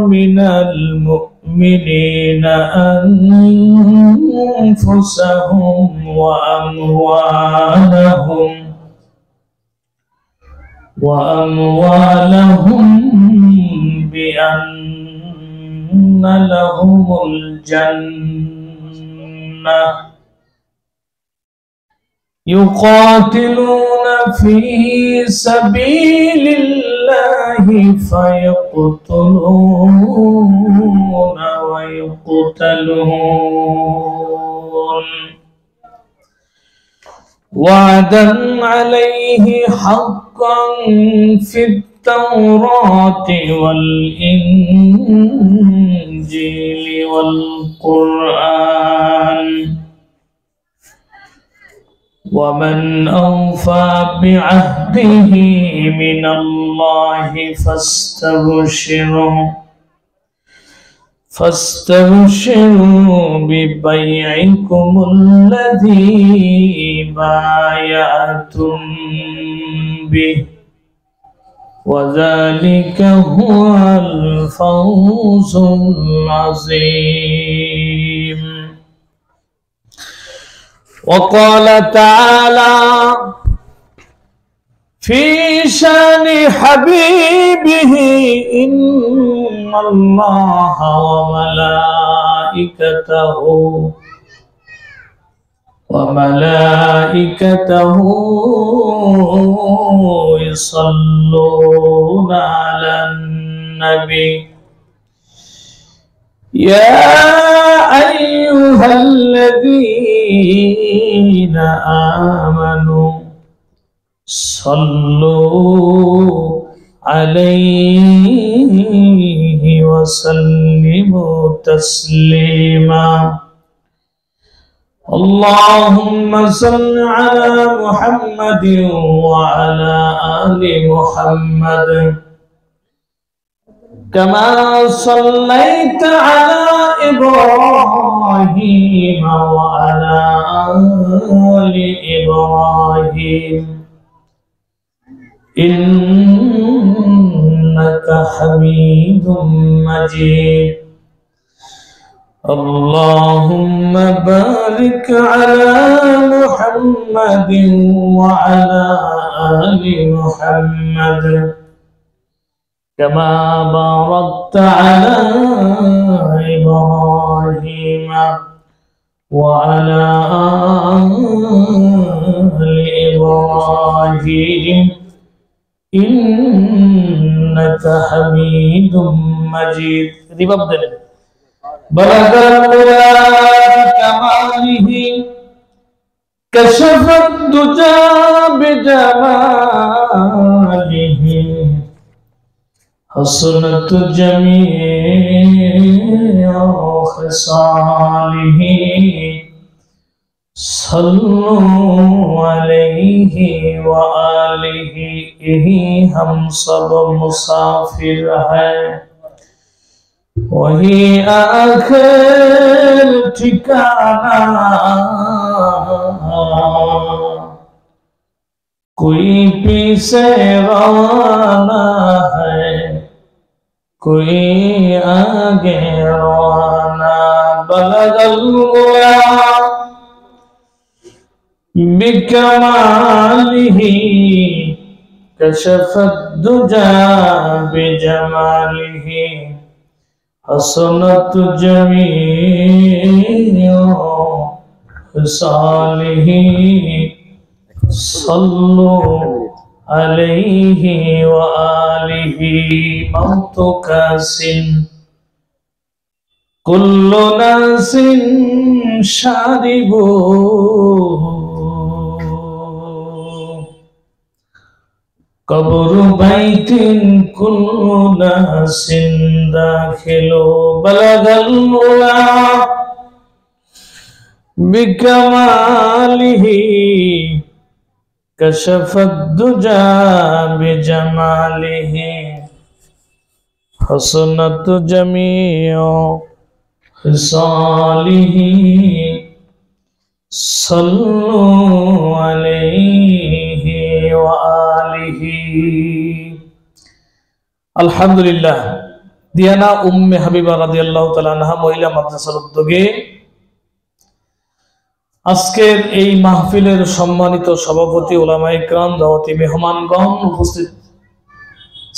من المؤمنين أنفسهم وأموالهم بأن لهم الجنة يقاتلون في سبيل الله فيقتلون ويقتلون وعدا عليه حقا في التوراة والإنجيل والقرآن ومن أوفى بعهده من الله فاستبشروا ببيعكم الذي بايعتم به وذلك هو الفوز العظيم. وقال تعالى في شان حبيبه إن الله وملائكته يصلون على النبي يا أيها الذين آمنوا صلوا عليه وسلموا تسليما. اللهم صل على محمد وعلى آل محمد كما صليت على إبراهيم وعلى آل إبراهيم إنك حميد مجيد. اللهم بارك على محمد وعلى آل محمد كما باركت على إبراهيم وعلى آل إبراهيم إنك حميد مجيد. بلغ العلا كماله كشف الدجى بجماله حسنت جميع خصاله صلوا عليه وآله. यही हम सब मुसाफिर हैं वही आखिर ठिकाना कोई पीछे रवाना है कोई आगे रवाना। बलगल्ला बिकमालिही कशफत दुजा बिजमालिही हसनत जमीउ खसालिही सल्लु अलैहि व आलिहि। मौतु कासिन कुल्लु नासिन शारिबू कब्र बैतिन कुल्लु नासिन दाखिलु। बलगल उला बिकमालिही कशफत दुजा बिजमालिही हसनत जमीउ खिसालिही सल्लु अलैहि व आलिहि। अल्हम्दुलिल्लाह দিয়ানা উম্মে হাবিবা রাদিয়াল্লাহু তাআলা আনহা মহিলা মাদ্রাসার উদ্যোগে আজকের এই মাহফিলের সম্মানিত সভাপতি উলামায়ে কিরাম, দাওয়াতি মেহমানগণ, উপস্থিত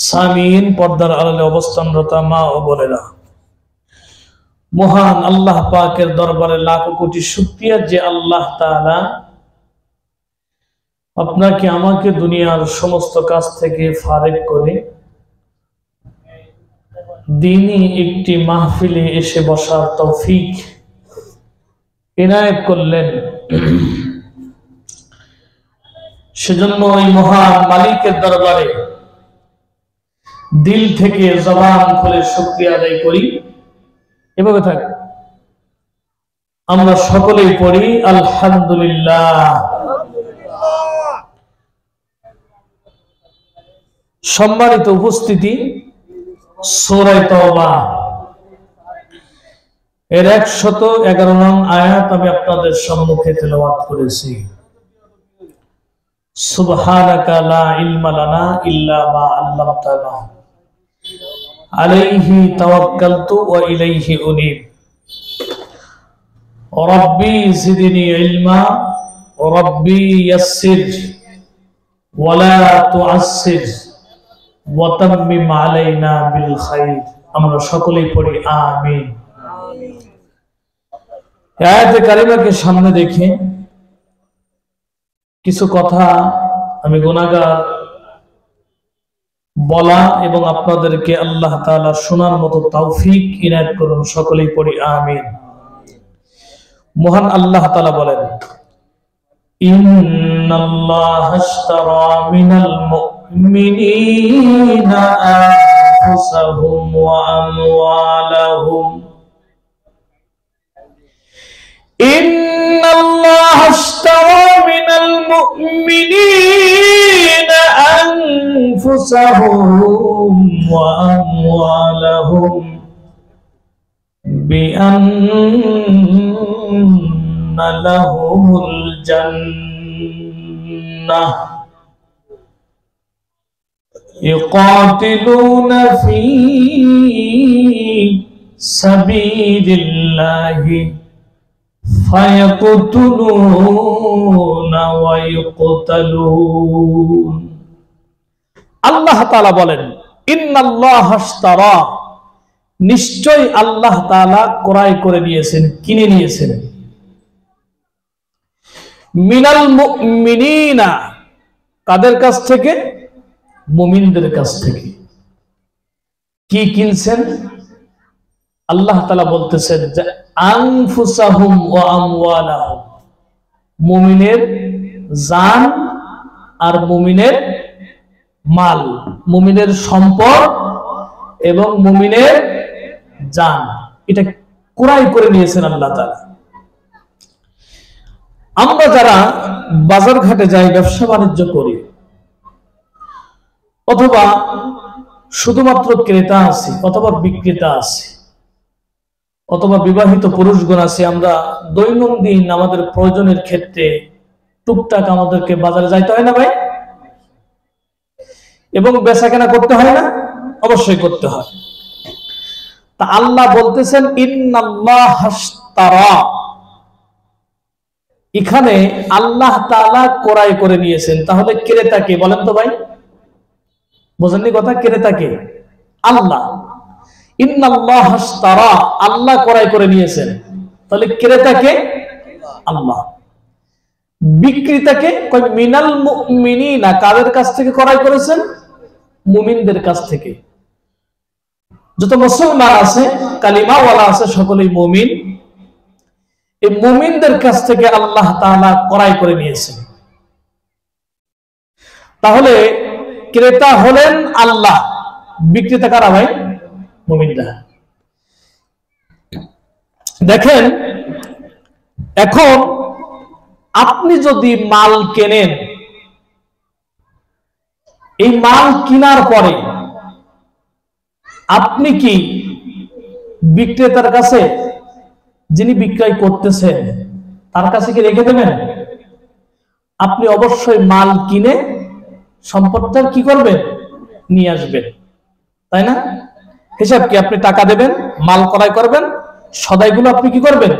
সামিন, পর্দার আড়ালে অবস্থানরত মা ও বোনেরা, মহান আল্লাহ পাকের দরবারে লাখো কোটি শুকরিয়া যে আল্লাহ তাআলা আপনাকে আমাকে দুনিয়ার সমস্ত কাজ থেকে ফারেক করে দিনই একটি মাহফিলে এসে বসার তৌফিক ইনায়েত করলেন। সেজন্য ওই মহান মালিকের দরবারে দিল থেকে জবান খুলে শুকরিয়া আদায় করি। এভাবে থাক, আমরা সকলেই পড়ি আলহামদুলিল্লাহ। সম্মানিত উপস্থিতি, সূরা তাওবা এর 111 নং আয়াত আমি আপনাদের সম্মুখে তেলাওয়াত করেছি। সুবহানাকা লা ইলমা লানা ইল্লা মা আল্লামতানা আলাইহি তাওয়াক্কালতু ওয়া ইলাইহি উনীব। রাব্বি জিদনি ইলমা রাব্বি ইয়াসসির ওয়া লা তুআসসির ওয়া তাম্মিম আলাইনা বিল খাইর। আমরা সকলেই পড়ি আমিন। আয়াতে কারিমাকে সামনে দেখে কিছু কথা আমি গুনাহগার বলা এবং আপনাদেরকে আল্লাহ তাআলা শোনার মতো তৌফিক ইনায়েত করুন। সকলেই পড়ি আমিন। মহান আল্লাহ তাআলা বলেন, ইন্নাল্লাহা আশতারা মিনাল মুমিনিনা আনফুসাহুম ওয়া আমওয়ালাহুম ইন্নাল্লাহা আশতারা মিনাল মুমিনিনা আনফুসাহুম ওয়া আমওয়ালাহুম বিআন্না লাহুমুল জান্নাহ ইউকাতিলুনা ফী সাবিলিল্লাহি ফায়াকতুলুনা ওয়া ইউকতালুন। আল্লাহ তাআলা বলেন, ইন্নাল্লাহা আশতারা, নিশ্চয় আল্লাহ তাআলা ক্রয় করে নিয়েছেন, কিনে নিয়েছেন, মিনাল মুমিনিনা, কাদের কাছ থেকে? মুমিনদের কাছ থেকে। কি কিনছেন? আল্লাহ তাআলা বলতেছেন যে আনফুসাহুম ওয়া আমওয়ালাহুম, মুমিনের জান আর মুমিনের মাল, মুমিনের সম্পদ এবং মুমিনের জান, এটা ক্রয় করে নিয়েছেন আল্লাহ তাআলা। আমরা যারা বাজার ঘাটে যাই, ব্যবসা বাণিজ্য করি, অথবা শুধুমাত্র ক্রেতা আছি অথবা বিক্রেতা আছি অথবা বিবাহিত পুরুষগণ আছে, আমরা দৈনন্দিন আমাদের প্রয়োজনের ক্ষেত্রে টুকটাক আমাদেরকে বাজারে যাইতে হয় না ভাই? এবং বেচাকেনা করতে হয় না? অবশ্যই করতে হয়। তা আল্লাহ বলতেছেন ইন্নাল্লাহা আশতারা, এখানে আল্লাহ তাআলা ক্রয় করে নিয়েছেন। তাহলে ক্রেতা কে বলেন তো ভাই? বুঝেননি কথা? ক্রেতা কে? আল্লাহ। ইন্নাল্লাহা আশতারা, আল্লাহ ক্রয় করে নিয়েছেন। তাহলে ক্রেতা কে? আল্লাহ। বিক্রেতা কে? কই মিনাল মুমিনিনা, কাদের কাছ থেকে ক্রয় করেছেন? মুমিনদের কাছ থেকে। যত মুসলমান আছে, কালিমাওয়ালা আছে, সকলেই মুমিন। এই মুমিনদের কাছ থেকে আল্লাহ তাআলা ক্রয় করে নিয়েছেন। তাহলে ক্রেতা হলেন আল্লাহ, বিক্রেতা কারা ভাই? মুমিনরা। দেখেন, এখন আপনি যদি মাল কেনেন, এই মাল কেনার পরে আপনি কি বিক্রেতার কাছে, যিনি বিক্রয় করতেছেন, তার কাছে কি রেখে দেবেন? আপনি অবশ্যই মাল কিনে সম্পদটা কি করবেন? নিয়ে আসবেন, তাই না? হিসাব কি? আপনি টাকা দেবেন, মাল ক্রয় করবেন, সদাইগুলো আপনি কি করবেন?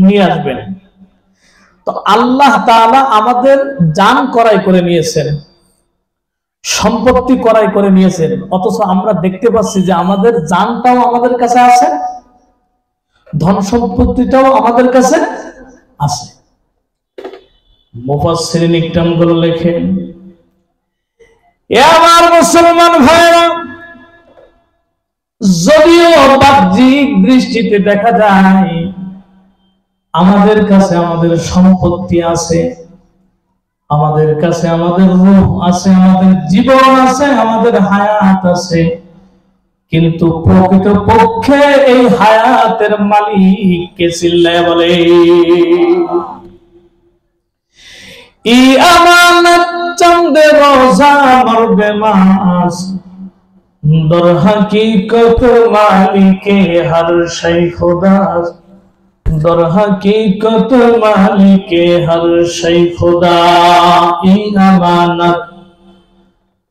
নিয়ে আসবেন। তো আল্লাহ তাআলা আমাদের জান ক্রয় করে নিয়েছেন, সম্পত্তি ক্রয় করে নিয়েছেন, অথচ আমরা দেখতে পাচ্ছি যে আমাদের জানটাও আমাদের কাছে আছে, ধন সম্পত্তিটাও আমাদের কাছে আছে। মুফাসসিরিন ইকরামগুলো লেখেন, এ আমার মুসলমান ভাইরা, যদিও বাহ্যিক দৃষ্টিতে দেখা যায় আমাদের কাছে আমাদের সম্পত্তি আছে, আমাদের কাছে আমাদের রূহ আছে, আমাদের জীবন আছে, আমাদের হায়াত আছে, কিন্তু প্রকৃতপক্ষে এই হায়াতের মালিক কে? চিল্লায় বলে। ই আমানত চাঁদে রোজা মরবে মাস, দর হাকিকত মালিকে হর শাই খুদা, দর হাকিকত মালিকে হর শাই খুদা। ই আমানত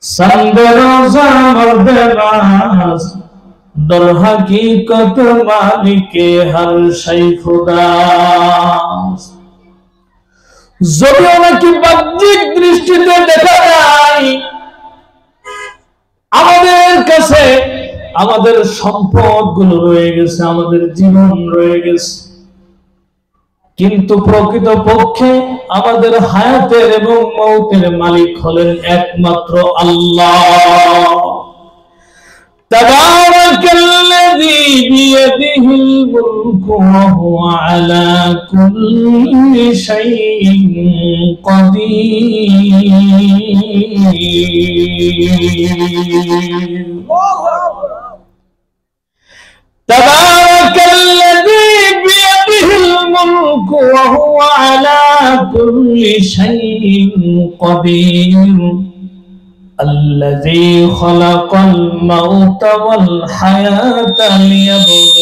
চাঁদে রোজা মরবে মাস, দর হাকিকত মালিকে হর শাই খুদা। যদিও নাকি বাহ্যিক দৃষ্টিতে দেখা যায় আমাদের কাছে আমাদের সম্পদ গুলো রয়ে গেছে, আমাদের জীবন রয়ে গেছে, কিন্তু প্রকৃতপক্ষে আমাদের হায়াতের এবং মৌতের মালিক হলেন একমাত্র আল্লাহ। তাবারাকাল্লাযী বিয়াদিহিল মুলকু ওয়া হুয়া আলা কুল্লি শাইইন কাদির। তাবারাকাল্লাযী বিয়াদিহিল মুলকু ওয়া হুয়া আলা কুল্লি শাইইন কাদির। الذي خلق الموت والحياة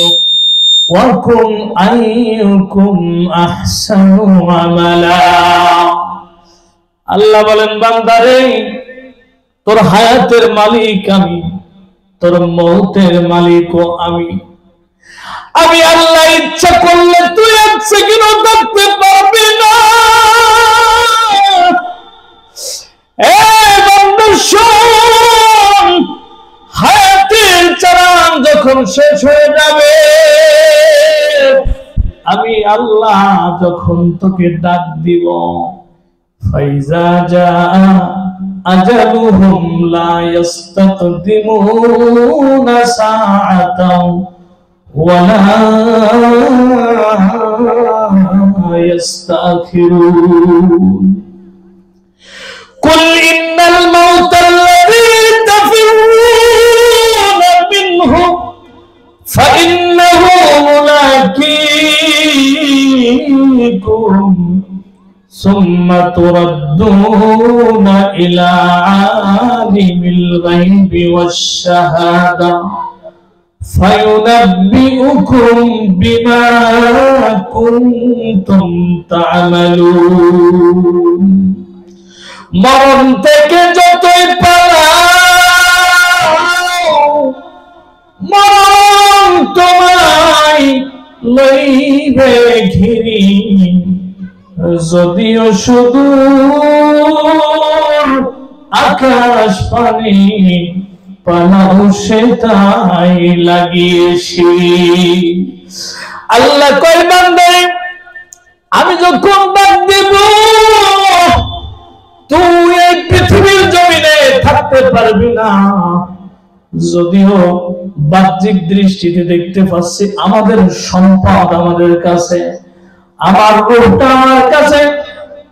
ليبلوكم أيكم أحسن عملا। আল্লাহ বলেন, বান্দারে, তোর হায়াতের মালিক আমি, তোর মৌতের মালিকও আমি। আমি আল্লাহ ইচ্ছা করলে তুই এক সেকেন্ডও থাকতে পারবি না। হায়াতের চালান যখন শেষ হয়ে যাবে, আমি আল্লাহ যখন তোকে ডাক দিব, ফাইজা জা আজালুহুম লা ইস্তাকদিমুনা সাআতাও ওয়া লা ইস্তাখিরুন। قل إن الموت الذي تفرون منه فإنه ملاقيكم ثم تردون إلى عالم الغيب والشهادة فينبئكم بما كنتم تعملون। মরণ থেকে যতই পালাও, মরণ তোমায় লইবে ঘিরি, যদিও সুদূর আকাশ পানি পালাও সেটাই লাগিয়েছি। আল্লাহ কয়, বান্দা, আমি যখন ডাক দেব তুই এই পৃথিবীর জমিনে থাকতে পারবি না। যদিও বাহ্যিক দৃষ্টিতে দেখতে পাচ্ছি আমাদের সম্পদ আমাদের কাছে, আমার রূহটা আমার কাছে,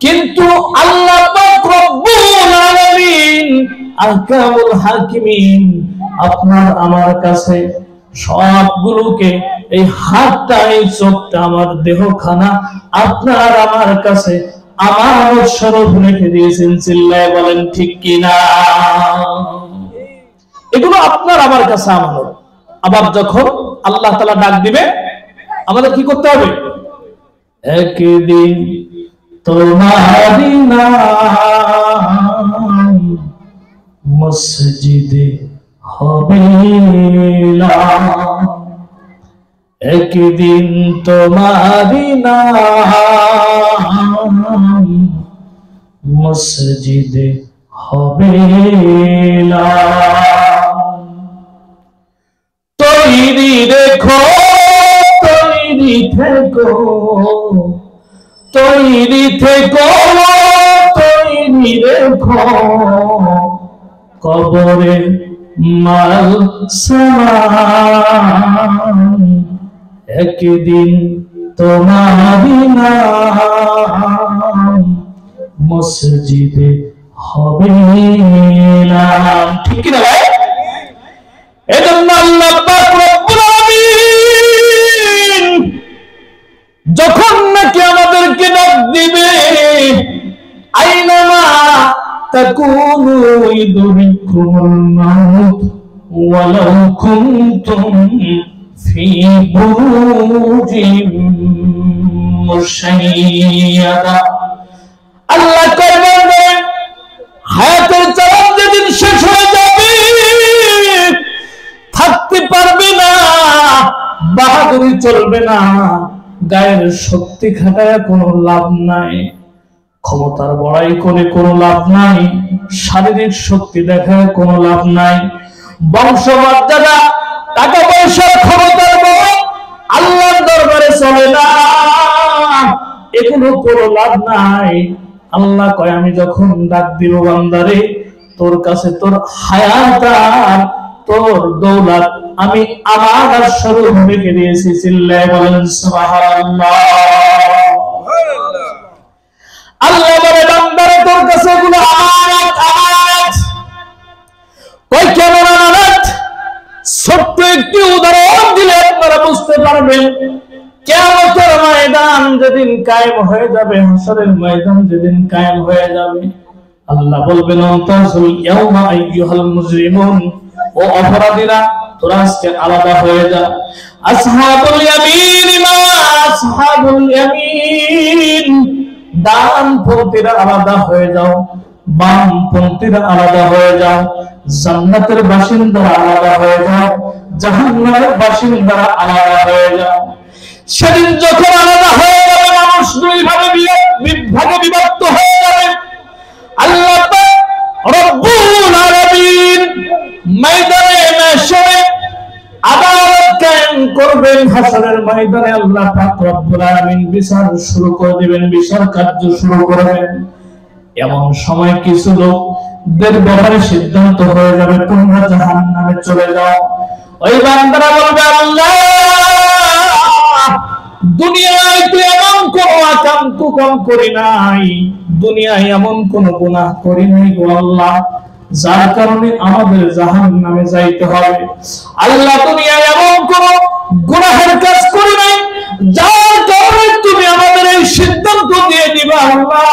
কিন্তু আল্লাহ পাক রব্বুল আলামিন আহকামুল হাকিমিন আপনার আমার কাছে সবগুলোকে, এই হাতটা, এই চোখটা, আমার দেহখানা আপনার আমার কাছে আমানত স্বরূপ রেখে দিয়েছেন। চিল্লায় বলেন ঠিক কিনা? এগুলো আপনার আমার কাছে আমানত। আবার যখন আল্লাহ তাআলা ডাক দিবে, আমাদের কি করতে হবে? একদিন তোমারি নাম মসজিদে হবে না। একদিন তোমারি নাম মসজিদে হবে না। তৈরি রেখো, তৈরি থেকো, তৈরি থেকো, তৈরি রেখো, কবরে মাল সামান। একদিন তোমারি নাম মসজিদে হবে না। ঠিক কি না ভাই? এজন্য আল্লাহ পাক রব্বুল আলামিন যখন নাকি আমাদেরকে ডাক দিবে, আইনামা তাকুনু ইদরিকুমুল মাউত ওয়ালাউ কুনতুম ফি বুরুজিম মুশাইয়াদা। আল্লাহ কইবেন হায়াতের চালান যেদিন শেষ হয়ে যাবে, থাকতে পারবে না, বাহাদুরি চলবে না, গায়ের শক্তি খাটায় কোনো লাভ নাই, ক্ষমতার বড়াই করে কোনো লাভ নাই, শারীরিক শক্তি দেখায় কোনো লাভ নাই, বংশমর্যাদা, টাকা পয়সার ক্ষমতার বড় আল্লাহর দরবারে চলে না, এগুলো কোনো লাভ নাই। আল্লাহ কয় আমি যখন ডাক দিব বান্দারে, তোর কাছে তোর হায়াত আর তোর দৌলত আমি আমার স্বরূপ রেখে দিয়েছি। চিল্লায় বলেন সুবহানাল্লাহ। আল্লাহ বলে বান্দারে তোর কাছে এগুলো আমানত, আমানত। কই কেমন আমানত? ছোট্ট একটি উদাহরণ দিলে আপনারা বুঝতে পারবেন। কিয়ামতের ময়দান যেদিন কায়েম হয়ে যাবে, হাসরের ময়দান যেদিন কায়েম হয়ে যাবে, আল্লাহ বলবেন তাসুল ইয়াউমা আইয়ুহাল মুজরিমুন, ও অপরাধীরা তোরা আজকে আলাদা হয়ে যা। আসহাবুল ইয়ামিন মা আসহাবুল ইয়ামিন, ডানপন্থীরা আলাদা হয়ে যাও, বামপন্থীরা আলাদা হয়ে যাও, জান্নাতের বাসিন্দারা আলাদা হয়ে যাও, জাহান্নামের বাসিন্দারা আলাদা হয়ে যাও। সেদিন যখন আলাদা হয়ে যাবে, মানুষ দুই ভাগে বিভক্ত হয়ে যাবে। আল্লাহ পাক রব্বুল আলামিন ময়দানে মাশরে আদালত কায়েম করবেন। হাসরের ময়দানে আল্লাহ পাক রব্বুল আলামিন বিচার শুরু করে দিবেন, বিচার কার্য শুরু করবেন। এমন সময় কিছু লোকদের ব্যাপারে সিদ্ধান্ত হয়ে যাবে তোমরা জাহান্নামে চলে যাও। ওই বান্দারা বলবে আল্লাহ দুনিয়ায় তো এমন কোন আকাম কুকম করি নাই, দুনিয়ায় এমন কোন গুনাহ করি নাই গো আল্লাহ, যার কারণে আমাদের জাহান্নামে যাইতে হবে। আল্লাহ দুনিয়ায় এমন কোন গুনাহের কাজ করি নাই, যার কারণে তুমি আমাদের এই সিদ্ধান্ত দিয়ে দিবা আল্লাহ,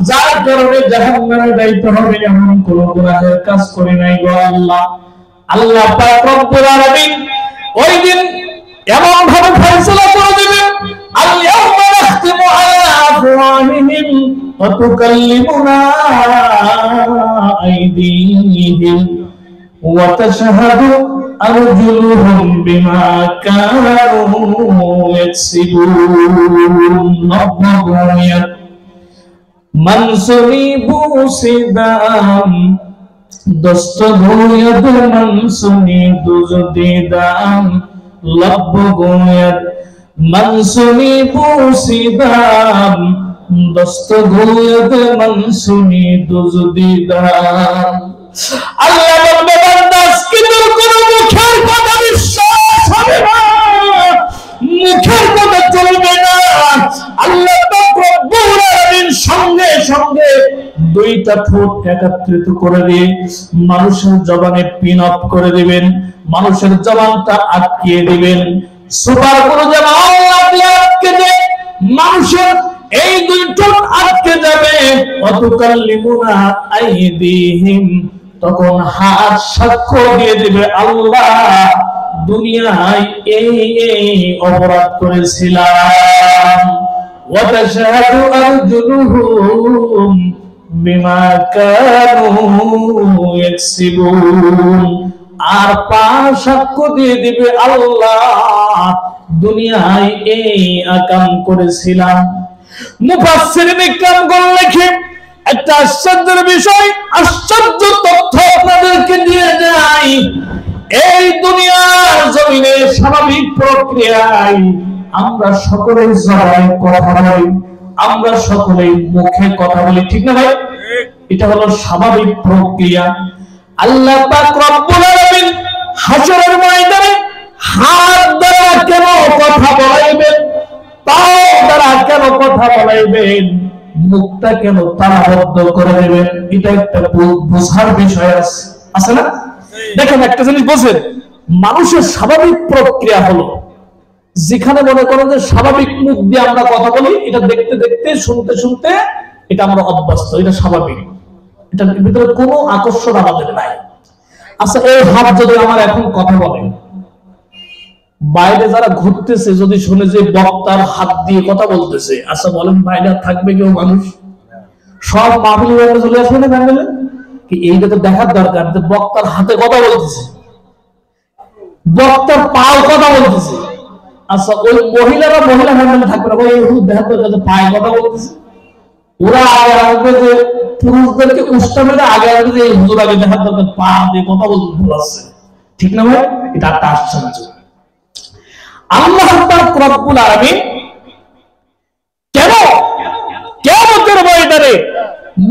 যার কারণে জাহান্নামে যাইতে হবে, এমন কোন গুনাহের কাজ করি নাই গো আল্লাহ। আল্লাহ পাক রব্বুল আলামিন ওই দিন এমন ভাবে ফয়সালা করে দিবেন, আল ইয়াউমা নাখতিমু আলা আফওয়াহিহিম ওয়া তুকাল্লিমুনা আইদিহিম ওয়া তাশহাদু আরজুলুহুম বিমা কানু ইয়াকসিবুন। মানসুনি বুসিদাম দস্ত গোয়দ মানসুনি দুজদিদাম লব্ব গোয়দ মানসুনি বুসিদাম দস্ত গোয়দ মানসুনি দুজদিদাম। আল্লাহ বলবে বান্দা কিন্তু কোন মুখের কথা বিশ্বাস হবে না, মুখের কথা চলবে না। আল্লাহ পাক রব্বুল আলামিন সঙ্গে সঙ্গে দুইটা ঠোঁট একত্রিত করে দিয়ে মানুষের জবানে পিন অফ করে দিবেন, মানুষের জবানটা আটকিয়ে দিবেন। সুপার করে যেমন আটকে দেয়, মানুষের এই দুই ঠোঁট আটকে যাবে। অতুকাল্লিমুনা আইদিহিম, তখন হাত সাক্ষ্য দিয়ে দিবে আল্লাহ দুনিয়ায় এই এই অপরাধ করেছিলাম। ওয়া তাশহাদু আরজুলুহুম বিমা কানু ইয়াকসিবুন। আর পা সাক্ষ্য দিয়ে দিবে আল্লাহ দুনিয়ায় এই আকাম করেছিলাম। মুফাসসিরিন ইকরামগণ লেখে একটা আশ্চর্যের বিষয়, আশ্চর্য তথ্য আপনাদেরকে দিয়ে যায়। এই দুনিয়ার জমিনে স্বাভাবিক প্রক্রিয়ায় আমরা সকলেই জবানে কথা বলি, আমরা সকলেই মুখে কথা বলি, ঠিক না ভাই? এটা হলো স্বাভাবিক প্রক্রিয়া। আল্লাহ পাক রব্বুল আলামিন হাশরের ময়দানে হাত দ্বারা কেন কথা বলাইবেন, পাও দ্বারা কেন কথা বলাইবেন, মুখটা কেন তালাবদ্ধ করে দেবেন, এটা একটা বোঝার বিষয় আছে না? দেখেন একটা জিনিস বোঝেন, মানুষের স্বাভাবিক প্রক্রিয়া হলো যেখানে মনে করেন যে স্বাভাবিক মুখ দিয়ে আমরা কথা বলি, এটা দেখতে দেখতে শুনতে শুনতে এটা আমরা অভ্যস্ত, এটা স্বাভাবিক, এটার ভিতরে কোনো আকর্ষণ আমাদের নাই। আচ্ছা, এই হাত যদি আমার এখন কথা বলে, বাইরে যারা ঘুরতেছে যদি শুনে যে বক্তার হাত দিয়ে কথা বলতেছে, আচ্ছা বলেন বাইরে থাকবে কেউ মানুষ? সব মাহফিল চলে আসবে না ব্যাঙ্গলে? কি এইটা তো দেখার দরকার যে বক্তার হাতে কথা বলতেছে, বক্তার পাও কথা বলতেছে। আচ্ছা, ওই মহিলারা মহিলা ব্যাঙ্গলে থাকবে না, ওই দেখার দরকার যে পায়ে কথা বলতেছে। ওরা আগে আসবে যে পুরুষদেরকে উষ্টা মেরে আগে আসবে যে হুজুর আগে দেখার দরকার পা দিয়ে কথা বলতে বলাচ্ছে, ঠিক না ভাই? এটা একটা আশ্চর্য। আল্লাহ পাক রব্বুল আলামিন কেন কিয়ামতের ময়দানে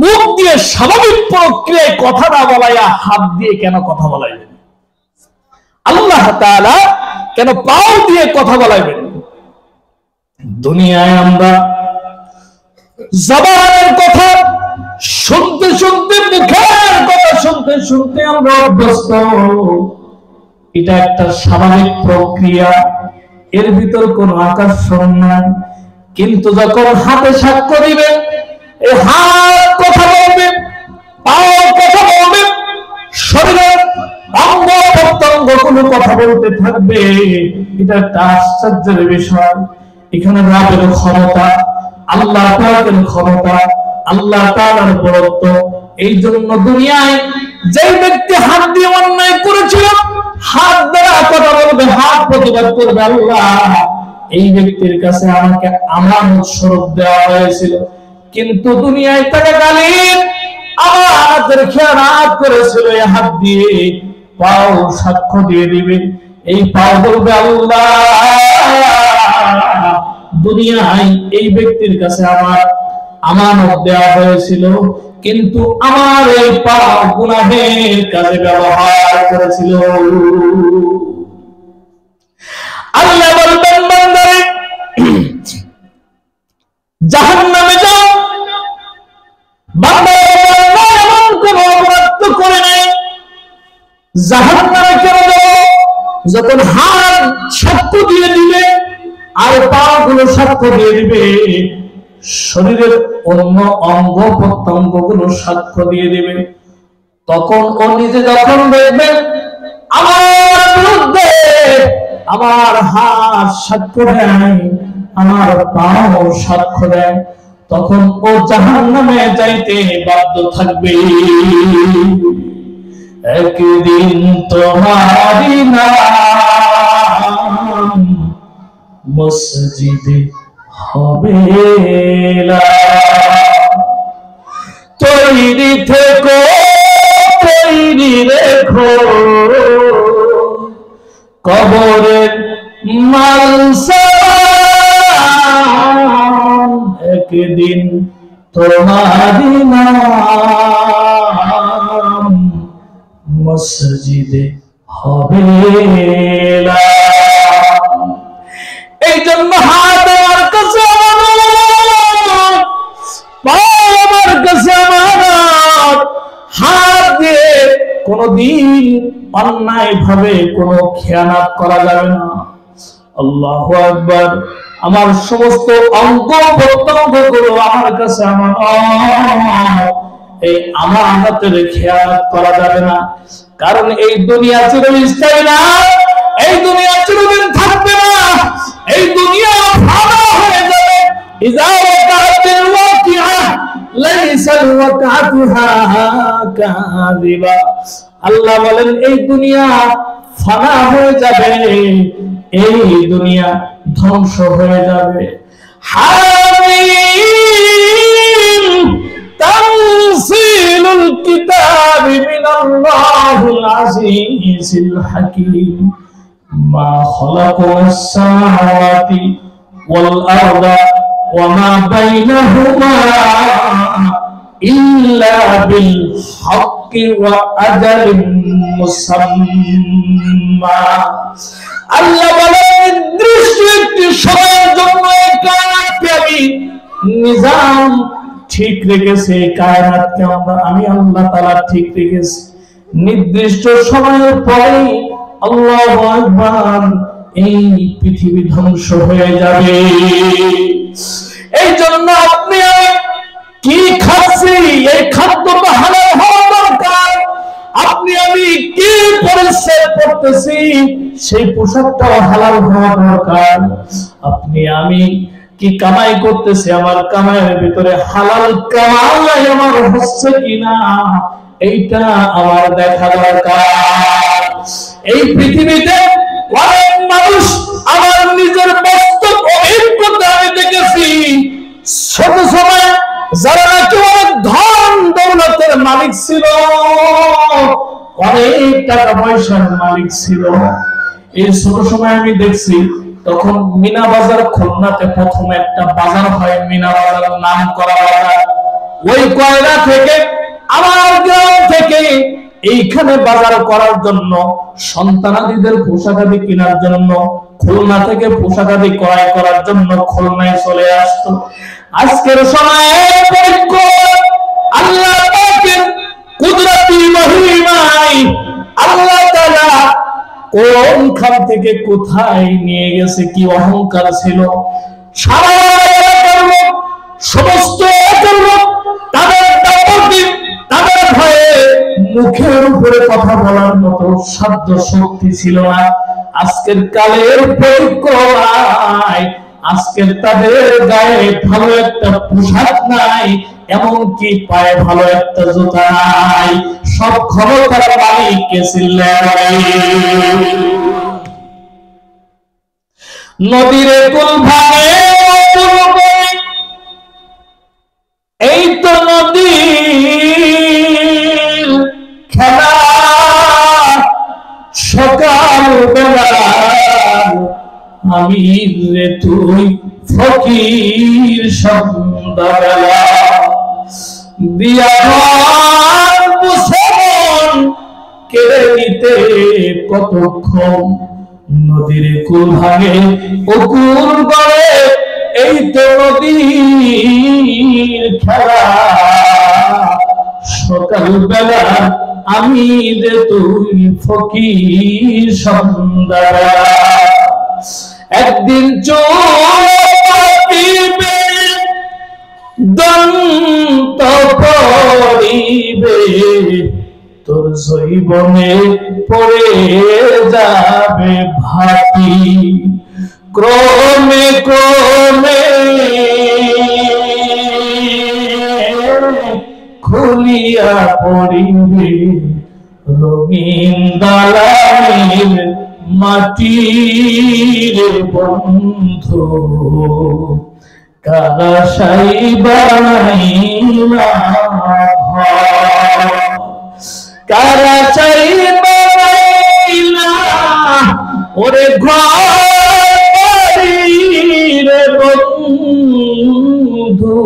মুখ দিয়ে স্বাভাবিক প্রক্রিয়ায় কথা না বলাইয়া হাত দিয়ে কেন কথা বলাইবেন? আল্লাহ তাআলা কেন পাও দিয়ে কথা বলাইবেন? দুনিয়ায় আমরা জবানের কথা শুনতে শুনতে, মুখের কথা শুনতে শুনতে আমরা অভ্যস্ত, এটা একটা স্বাভাবিক প্রক্রিয়া, এর ভিতর কোন আকর্ষণ নাই। কিন্তু যখন হাতে সাক্ষ্য দিবে, এই হাত কথা বলবে, পাও কথা বলবে, শরীরের অঙ্গ প্রত্যঙ্গ কোনো কথা বলতে থাকবে, এটা একটা আশ্চর্যের বিষয়। এখানে রবের ক্ষমতা, আল্লাহ পাকের ক্ষমতা, আল্লাহ তাআলার বরত্ব। এই জন্য দুনিয়ায় যে ব্যক্তি হাত দিয়ে অন্যায় করেছিল, হাত দ্বারা কথা বলবে, হাত প্রতিবাদ করবে, আল্লাহ এই ব্যক্তির কাছে আমাকে আমানত স্বরূপ দেওয়া হয়েছিল, কিন্তু দুনিয়ায় থাকাকালীন আমাদের খেয়ানত করেছিল, এই হাত দিয়ে পাও সাক্ষ্য দিয়ে দিবে। এই পাও বলবে আল্লাহ দুনিয়ায় এই ব্যক্তির কাছে আমার আমানত দেওয়া হয়েছিল, কিন্তু আমার এই পাও গুনাহের কাজে ব্যবহার করেছিল। আল্লাহ বলবেন বান্দারে জাহান্নামে যাও, বান্দা এমন কোন অপরাধ তো করে নাই, জাহান্নামে কেন যাও? যখন হাত সাক্ষ্য দিয়ে দিবে আর পা গুলো সাক্ষ্য দিয়ে দিবে, শরীরের অন্য অঙ্গ প্রত্যঙ্গ গুলো সাক্ষ্য দিয়ে দিবে, তখন ও নিজে যখন দেখবেন আমার বিরুদ্ধে আমার হাত সাক্ষ্য দেয়, আমার পাও সাক্ষ্য দেয়, তখন ও জাহান্নামে যাইতে বাধ্য থাকবে। একদিন তোমারি নাম মসজিদে হবে না, তৈরি থেকো তৈরি রেখো, কবরের মালসান একদিন তোমারি নাম মসজিদে হবে না। এই জন্য হাত আমার কাছে আমানত, পা আমার কাছে আমানত, হাত দিয়ে কোনদিন অন্যায় ভাবে কোনো খেয়ানত করা যাবে না। আল্লাহু আকবার। আমার সমস্ত অঙ্গ প্রত্যঙ্গ গুলো আমার কাছে আমানত, এই আমানতের খেয়ানত করা যাবে না, কারণ এই দুনিয়া চিরস্থায়ী না, এই দুনিয়া চিরদিন থাকবে না, এই দুনিয়া ফানা হয়ে যাবে। ইযা ওয়াকাতিল ওয়াকিআহ লাইসাল ওয়াকাতুহা কাযিবা। আল্লাহ বলেন এই দুনিয়া ফানা হয়ে যাবে, এই দুনিয়া ধ্বংস হয়ে যাবে। হামিম তানসিলুল কিতাবি মিনাল্লাহিল আজিজিল হাকীম। মা খালাকাস সামাওয়াতি ওয়াল আরদা ওয়া মা বাইনাহুমা ইল্লা বিল হাক্কি ওয়া আজালিন মুসাম্মা। আল্লাহ বলেন নির্দিষ্ট একটি সময়ের জন্য এই কায়নাতকে আমি নিজাম ঠিক রেখেছি, কায়নাতকে আমি আল্লাহ তাআলা ঠিক রেখেছি। নির্দিষ্ট সময়ের পরে আল্লাহু আকবার, এই পৃথিবী ধ্বংস হয়ে যাবে। এই জন্য আপনি কি খাচ্ছি, এই খাদ্যটা হালাল হওয়া দরকার। আপনি আমি কি পরিচ্ছদ পরতেছি, সেই পোশাকটাও হালাল হওয়া দরকার। আপনি আমি কি কামাই করতেছি, আমার কামাইয়ের ভিতরে হালাল কামাই আমার হচ্ছে কিনা, এইটা আমার দেখা দরকার। এই পৃথিবীতে অনেক মানুষ, আমার নিজের বাস্তব অভিজ্ঞতা আমি দেখেছি, ছোট সময় যারা নাকি অনেক ধন দৌলতের মালিক ছিল, অনেক টাকা পয়সার মালিক ছিল, এই ছোট সময় আমি দেখছি তখন মিনা বাজার, খুলনাতে প্রথম একটা বাজার হয় মিনা বাজার নাম করা বাজার। ওই কয়লা থেকে আমার গ্রাম থেকে এইখানে বাজার করার জন্য, সন্তানাদিদের পোশাকাদি কেনার জন্য, খুলনা থেকে পোশাকাদি ক্রয় করার জন্য খুলনায় চলে আসতো। আজকের সময়ে আল্লাহ পাকের কুদরতি মহিমায় আল্লাহ তাআলা কোনখান থেকে কোথায় নিয়ে গেছে, কি অহংকার ছিল। সারা এলাকার লোক, সমস্ত এলাকার লোক তাদের দাপটে, তাদের ভয়ে মুখের উপরে কথা বলার মতো সাধ্য শক্তি ছিল না। আজকের কালের পরিক্রমায় আজকের তাদের গায়ে ভালো একটা পোশাক নাই, এমনকি পায়ে ভালো একটা জুতা নাই। সব ক্ষমতার মালিক কে ছিলেন? নদীর কুল ভাঙে এই তো নদীর খেলা, সকাল বেলা আমি রে তুই ফকির সন্ধ্যাবেলা, দিয়া মুসলমান কেড়ে নিতে কতক্ষণ। নদীর কুল ভাঙে ও কুল গড়ে এই তো নদীর খেলা, সকাল বেলা আমি রে তুই ফকির সন্ধ্যাবেলা। একদিন চলিবে দন্ত পড়িবে, তোর জৈবনে পড়ে যাবে ভাটি, ক্রমে ক্রমে খুলিয়া পড়িবে রঙিন দালানের মাটির বন্ধু, কারাশাই বানাইলা ঘর, কারাশাই বানাইলা ওরে ঘর রে বন্ধু,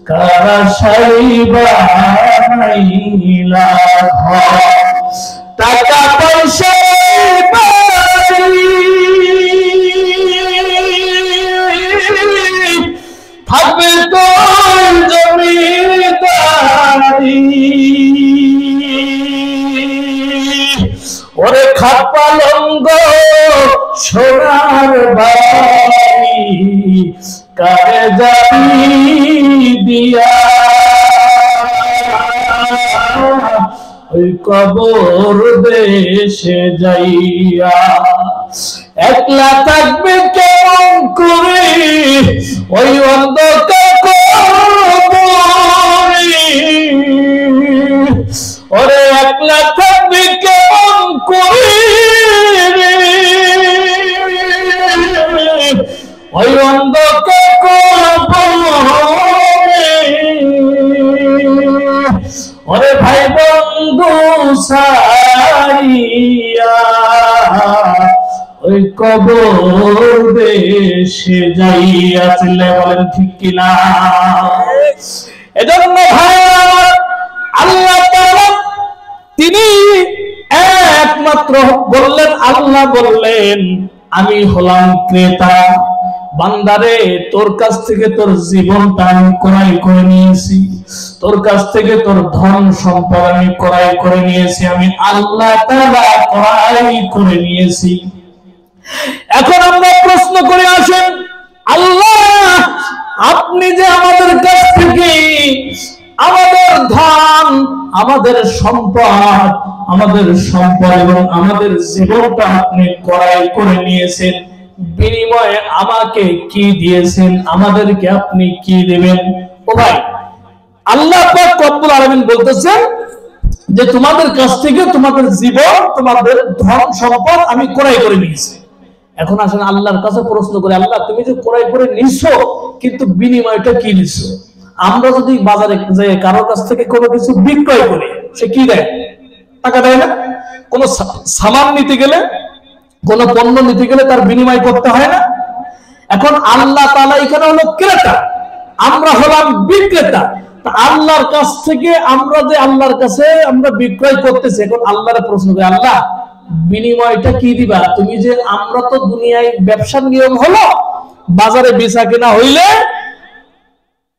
কারাশাই বানাইলা ঘর। টাকা পয়সা থাকবে তো জমিদারি, ওরে খাট পালঙ্গ সোনার বাড়ি, কারে যাবি দিয়া ওই কবর দেশে যাইয়া। একলা থাকবে কেমন করে ওই অন্ধকার কবর, ওই কবর দেশে যাইয়াছিলে, বলেন ঠিক কিনা? এজন্য ভাই আল্লাহ তাআলা তিনি একমাত্র বললেন, আল্লাহ বললেন আমি হলাম ক্রেতা। বান্দারে তোর কাছ থেকে তোর জীবনটা আমি ক্রয় করে নিয়েছি, তোর কাছ থেকে তোর ধন সম্পদ আমি ক্রয় করে নিয়েছি, আমি আল্লাহ তাআলা ক্রয় করে নিয়েছি। এখন আমরা প্রশ্ন করে আসেন, আল্লাহ আপনি যে আমাদের কাছ থেকে আমাদের ধন, আমাদের সম্পদ এবং আমাদের জীবনটা আপনি ক্রয় করে নিয়েছেন, বিনিময়ে আমাকে কি দিয়েছেন, আমাদেরকে আপনি কি দেবেন? ও ভাই, আল্লাহ পাক রব্বুল আলামিন বলতেছেন যে তোমাদের কাছ থেকে তোমাদের জীবন, তোমাদের ধন সম্পদ আমি ক্রয় করে নিয়েছি। এখন আসেন আল্লাহর কাছে প্রশ্ন করে, আল্লাহ তুমি যে ক্রয় করে নিছো, কিন্তু বিনিময়টা কি নিছো? আমরা যদি বাজারে যে কারোর কাছ থেকে কোনো কিছু বিক্রয় করি, সে কি দেয়? টাকা দেয় না? কোন সামান নিতে গেলে, কোন পণ্য নিতে গেলে তার বিনিময় করতে হয় না? এখন আল্লাহ তাআলা এখানে হলো ক্রেতা, আমরা হলাম বিক্রেতা। আল্লাহর কাছ থেকে আমরা যে আল্লাহর কাছে আমরা বিক্রয় করতেছি, এখন আল্লাহর প্রশ্ন করে, আল্লাহ বিনিময়টা কি দিবা? তুমি যে, আমরা তো দুনিয়ায় ব্যবসার নিয়ম হলো বাজারে বেচা কেনা হইলে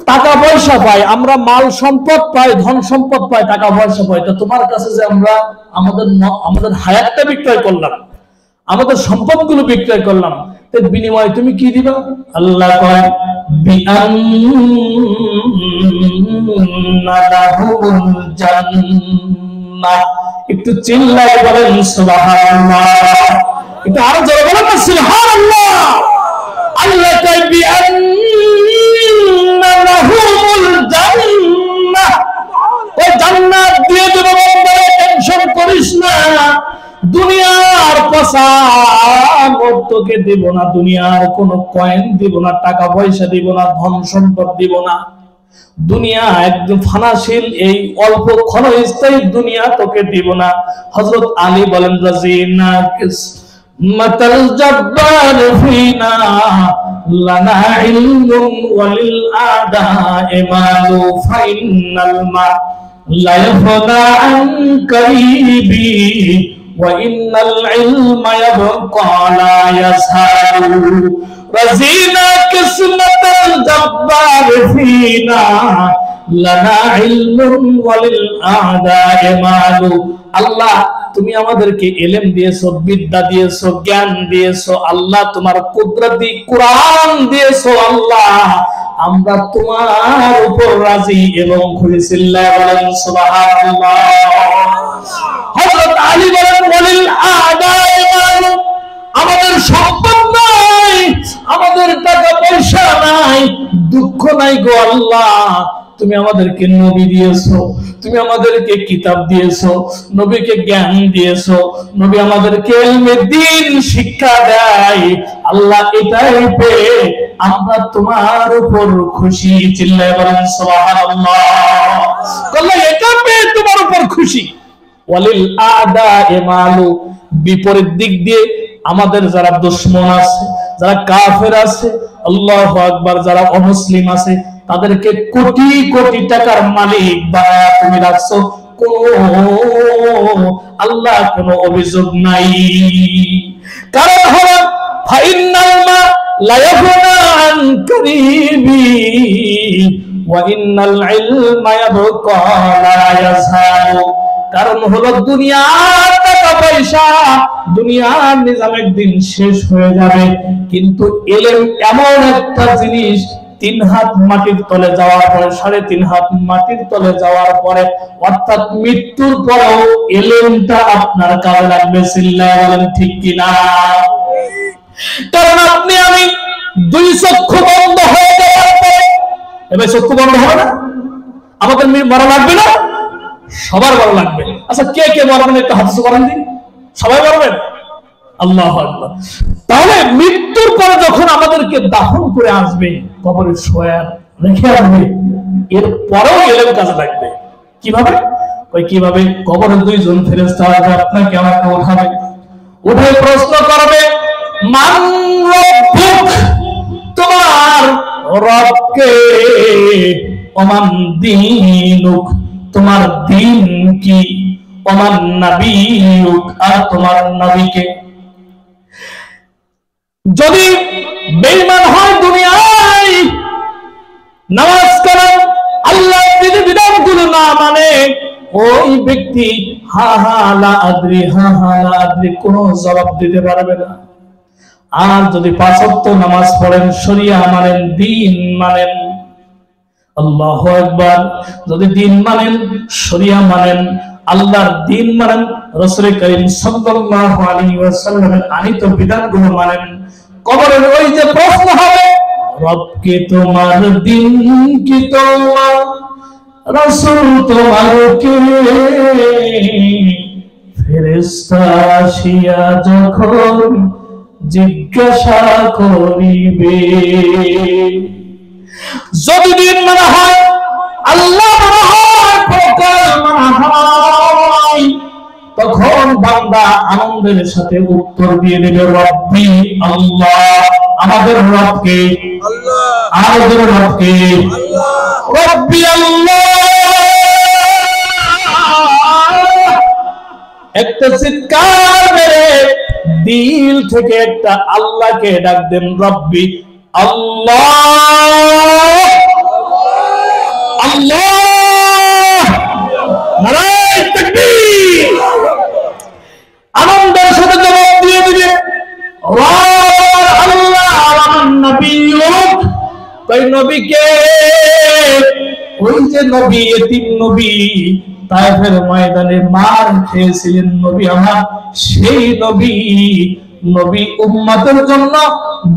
টাকা পয়সা পাই, আমরা মাল সম্পদ পাই, ধন সম্পদ পাই, টাকা পয়সা পাই। তো তোমার কাছে যে আমরা আমাদের হায়াতটা বিক্রয় করলাম, আমাদের সম্পদগুলো বিক্রয় করলাম, এর বিনিময়ে তুমি কি দিবা? আল্লাহ কয় বিআন্না লাহুল জান্নাহ। একটু চিল্লায় বলেন সুবহানাল্লাহ, একটু আরো জোরে বলেন না সুবহানাল্লাহ। আল্লাহ কয় বিআন্না লাহুল জান্নাহ, ওই জান্নাত দিয়ে দেব বান্দা, টেনশন করিস না। দুনিয়ার পয়সা তোকে দিব না, দুনিয়ার কোনো কয়েন দিব না, টাকা পয়সা দিব না, ধন সম্পদ দিব না। দুনিয়া একদম ফানাশীল, এই অল্প ক্ষণস্থায়ী দুনিয়া তোকে দিব না। হযরত আলী বলেন রাজিনা মাতাল জাব্বার ফিনা লানা ইলমুন ওয়ালিল আদা ইমালু ফাইনাল মা লা ইয়াফদা আন কারিবি وَإِنَّ الْعِلْمَ يَبْقَى لَا يَزْهَرُ رَزِينَا قِسْمَةَ الْجَبَّارِ فِينَا لَنَا عِلْمٌ وَلِلْأَعْدَاءِ مَالٌ। আল্লাহ তুমি আমাদেরকে ইলম দিয়েছো, বিদ্যা দিয়েছো, জ্ঞান দিয়েছো, আল্লাহ তোমার কুদরতি কুরআন দিয়েছো। আল্লাহ আমরা তোমার উপর রাজি এবং খুশি। চিল্লায়ে বলেন সুবহানাল্লাহ। হযরত আলী বলেন ওয়ালিল আদায়ে মাল, আমাদের সম্পদ নাই, আমাদের টাকা পয়সা নাই, দুঃখ নাই গো আল্লাহ, তুমি আমাদেরকে নবী দিয়েছো, তুমি আমাদেরকে কিতাব দিয়েছো, নবীকে জ্ঞান দিয়েছো, নবী আমাদেরকে ইলমে দ্বীন শিক্ষা দেয়। আল্লাহ এটাই পেয়ে আমরা তোমার উপর খুশি। চিল্লায়ে বলেন সুবহানাল্লাহ। আল্লাহ এটা পেয়ে তোমার উপর খুশি। ওয়ালিল আদায়ে মালু, বিপরীত দিক দিয়ে আমাদের যারা দুশমন আছে, যারা কাফের আছে, আল্লাহু আকবার, যারা অমুসলিম আছে, তাদেরকে কোটি কোটি টাকার মালিক বানায়া তুমি রাখছো, আল্লাহ কোনো অভিযোগ নাই। কারণ হলো ফাইনাল মা লা ইয়াফনা আন কারিবি ওয়া ইন্নাল ইলমা ইয়াবকা লা ইয়াজহারু। কারণ হলো দুনিয়ার টাকা পয়সা, দুনিয়ার নিজাম একদিন শেষ হয়ে যাবে, কিন্তু ইলম এমন একটা জিনিস, 3 হাত মাটির তলে যাওয়ার পরে, 3.5 হাত মাটির তলে যাওয়ার পরে, অর্থাৎ মৃত্যুর পরেও ইলমটা আপনার কাজে লাগবে। চিল্লায়ে বলেন ঠিক কিনা? কারণ আপনি আমি 2 চক্ষু বন্ধ হয়ে যাওয়ার পরে, এবার চক্ষু বন্ধ হবে না, আমাদের মরা লাগবে না? সবার বড় লাগবে। আচ্ছা কে কে মরবেন একটু হাত করেন দিন, সবাই মরবেন? আল্লাহু আকবার। তাহলে মৃত্যুর পরে যখন আমাদেরকে দাফন করে আসবে, কবরে শোয়া রেখে আসবে, এর পরেও ইলম কাজে লাগবে। কিভাবে? কিভাবে? কবরে 2 জন ফেরেশতা আসবে, আপনাকে আমাকে উঠাবে, উঠে প্রশ্ন করবে, মান রব্বুক, তোমার রবকে, ওমান দীনুক, তোমার দিন কি, ওমান নবিয়ুক, আর তোমার নবীকে। যদি বেঈমান হয় দুনিয়ায়, নামাজ কালাম আল্লাহর বিধিবিধানগুলো না মানে, ওই ব্যক্তি হা হা লা আদ্রি, হা হা লা আদ্রি কোনো জবাব দিতে পারবে না। আর যদি 5 ওয়াক্ত নামাজ পড়েন, শরিয়া মানেন, দ্বীন মানেন, আল্লাহু আকবার, যদি দ্বীন মানেন, শরিয়া মানেন, আল্লাহর দ্বীন মানেন, রাসূল করিম সাল্লাল্লাহু আলাইহি ওয়াসাল্লামের আনিত বিধানগুলো মানেন, কবরের ওই যে প্রশ্ন হবে, রবকে তোমার, দিন কি তোমার, রাসূল তোমার কে, ফেরেশতা আসিয়া যখন জিজ্ঞাসা করিবে। যদি দিন মানা হয়, আল্লাহ মানা হয়, পরকাল মানা হয়, তখন বান্দা আনন্দের সাথে উত্তর দিয়ে দেবে, রব্বি আল্লাহ, আমাদের রবকে আল্লাহ, আমাদের রবকে আল্লাহ, রব্বি আল্লাহ। একটা চিৎকার মেরে দিল থেকে একটা আল্লাহকে ডাক দেন, রব্বি আল্লাহ, আল্লাহ, নারায়ে তাকবীর। আনন্দের সাথে জবাব দিয়ে দিবে, আল্লাহ, আমার নবিয়ুক, কই নবীকে, ওই যে নবী, এতিম নবী, তায়েফের ময়দানে মার খেয়েছিলেন নবী আমার, সেই নবী, নবী উম্মতের জন্য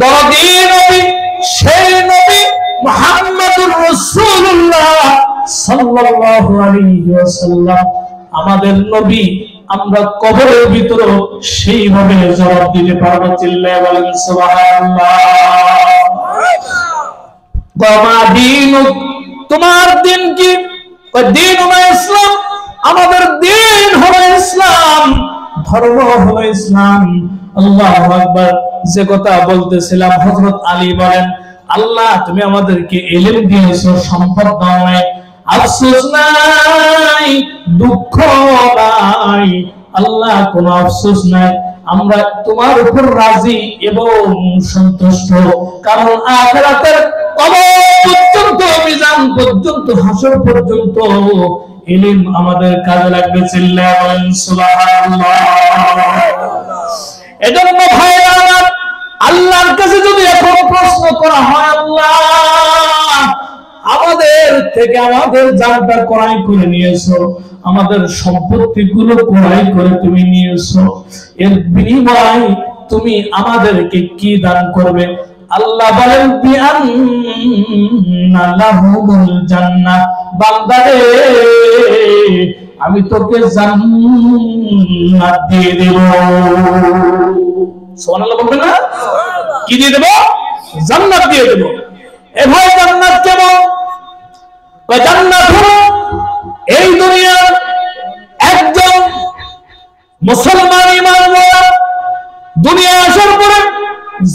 দরদী নবী, সেই নবী মুহাম্মদুর রাসূলুল্লাহ সাল্লাল্লাহু আলাইহি ওয়াসাল্লাম, আমাদের নবী। আমরা কবরের ভিতরে সেইভাবে জবাব দিতে পারবো, চিল্লায়ে বলেন সুবহানাল্লাহ। ওয়া দীনুক, তোমার দিন কি, দিন হলো ইসলাম, আমাদের দিন হলো ইসলাম, ধর্ম হলো ইসলাম। আল্লাহু আকবার। যে কথা বলতেছিলাম, হযরত আলী বলেন, আল্লাহ তুমি আমাদেরকে ইলম দিয়েছো, সম্পদ দাও নাই, আফসোস নাই, দুঃখ নাই, আল্লাহ কোনো আফসোস নাই, আমরা তোমার উপর রাজি এবং সন্তুষ্ট, কারণ আখিরাতের কবর পর্যন্ত, মিজান পর্যন্ত, হাসর পর্যন্ত ইলম আমাদের কাজে লাগবে, চিল্লায়ে বলেন সুবহানাল্লাহ। এজন্য ভাইরা আমার, আল্লাহর কাছে যদি এখন প্রশ্ন করা হয়, আল্লাহ আমাদের থেকে আমাদের জানটা ক্রয় করে নিয়েছো, আমাদের সম্পত্তিগুলো ক্রয় করে তুমি নিয়েছো, এর বিনিময়ে তুমি আমাদেরকে কি দান করবে? আল্লাহ বলেন, বিআন্না লাহুমুল জান্নাহ, বান্দারে আমি তোকে জান্নাত দিয়ে দেব। সুবহানাল্লাহ বলবেন না? কি দিয়ে দেব? জান্নাত দিয়ে দেব। এ ভাই, জান্নাত কেমন? জান্নাত হলো এই দুনিয়ার একজন মুসলমান ঈমানওয়ালা দুনিয়া আসার পরে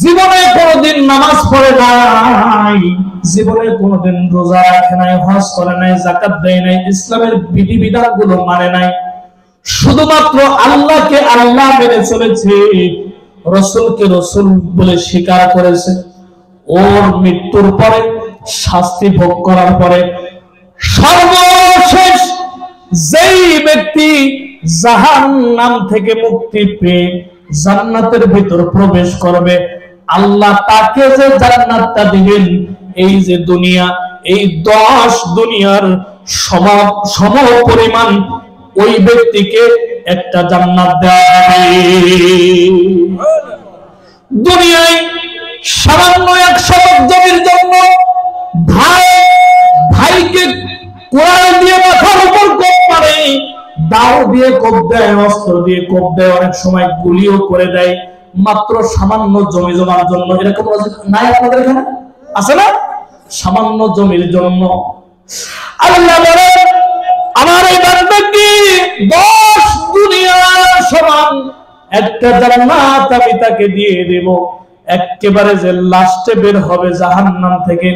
জীবনে কোনোদিন নামাজ পড়ে নাই, জীবনে কোনোদিন রোজা রাখে নাই, হজ করে নাই, যাকাত দেয় নাই, ইসলামের বিধিবিধানগুলো মানে নাই, শুধুমাত্র আল্লাহকে আল্লাহ মেনে চলেছে, রাসূলকে রাসূল বলে স্বীকার করেছে। ওর মৃত্যুর পরে, শাস্তি ভোগ করার পরে, সর্বশেষ যেই ব্যক্তি জাহান্নাম থেকে মুক্তি পেয়ে জান্নাতের ভিতর প্রবেশ করবে, আল্লাহ তাকে যে জান্নাতটা দিবেন, এই যে দুনিয়া, এই 10 দুনিয়ার সম পরিমাণ ওই ব্যক্তিকে একটা জান্নাত দেওয়া হবে। দুনিয়ায় সামান্য 100 জমির জন্য ভাইকে কোরআন দিয়ে মাথার উপর কোপ মারে, দাও দিয়ে কোপ দেয়, অস্ত্র দিয়ে কোপ দেয়, অনেক সময় গুলিও করে দেয়, মাত্র সামান্য জমি জমার জন্য। এরকম নাই আপনাদের এখানে? আছে না? সামান্য জমির জন্য আল্লাহ বলেন, আমার এই বান্দাকে 10 দুনিয়ার সমান একটা জান্নাত আমি তাকে দিয়ে দেব, একেবারে যে লাস্টে বের হবে জাহান্নাম থেকে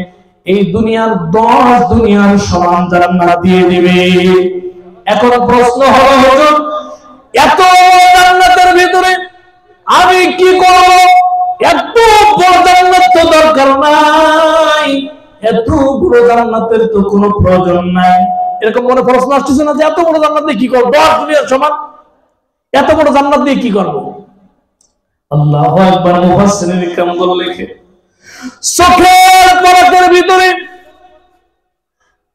এই দুনিয়ার 10 দুনিয়ার সমান জান্নাত দিয়ে দিবে। এখন প্রশ্ন হলো হুজুর, এত জান্নাতের ভিতরে আমি কি করব? এত বড় জান্নাত তো দরকার নাই, এত বড় জান্নাতের তো কোনো প্রয়োজন নাই। এরকম মনে প্রশ্ন আসছে না যে এত বড় জান্নাত দিয়ে কি করব? 10 দুনিয়ার সমান এত বড় জান্নাত দিয়ে কি করব? আল্লাহু আকবার। মুফাসসিরিন কিরামগুলো লেখে, চোখের পলকের ভিতরে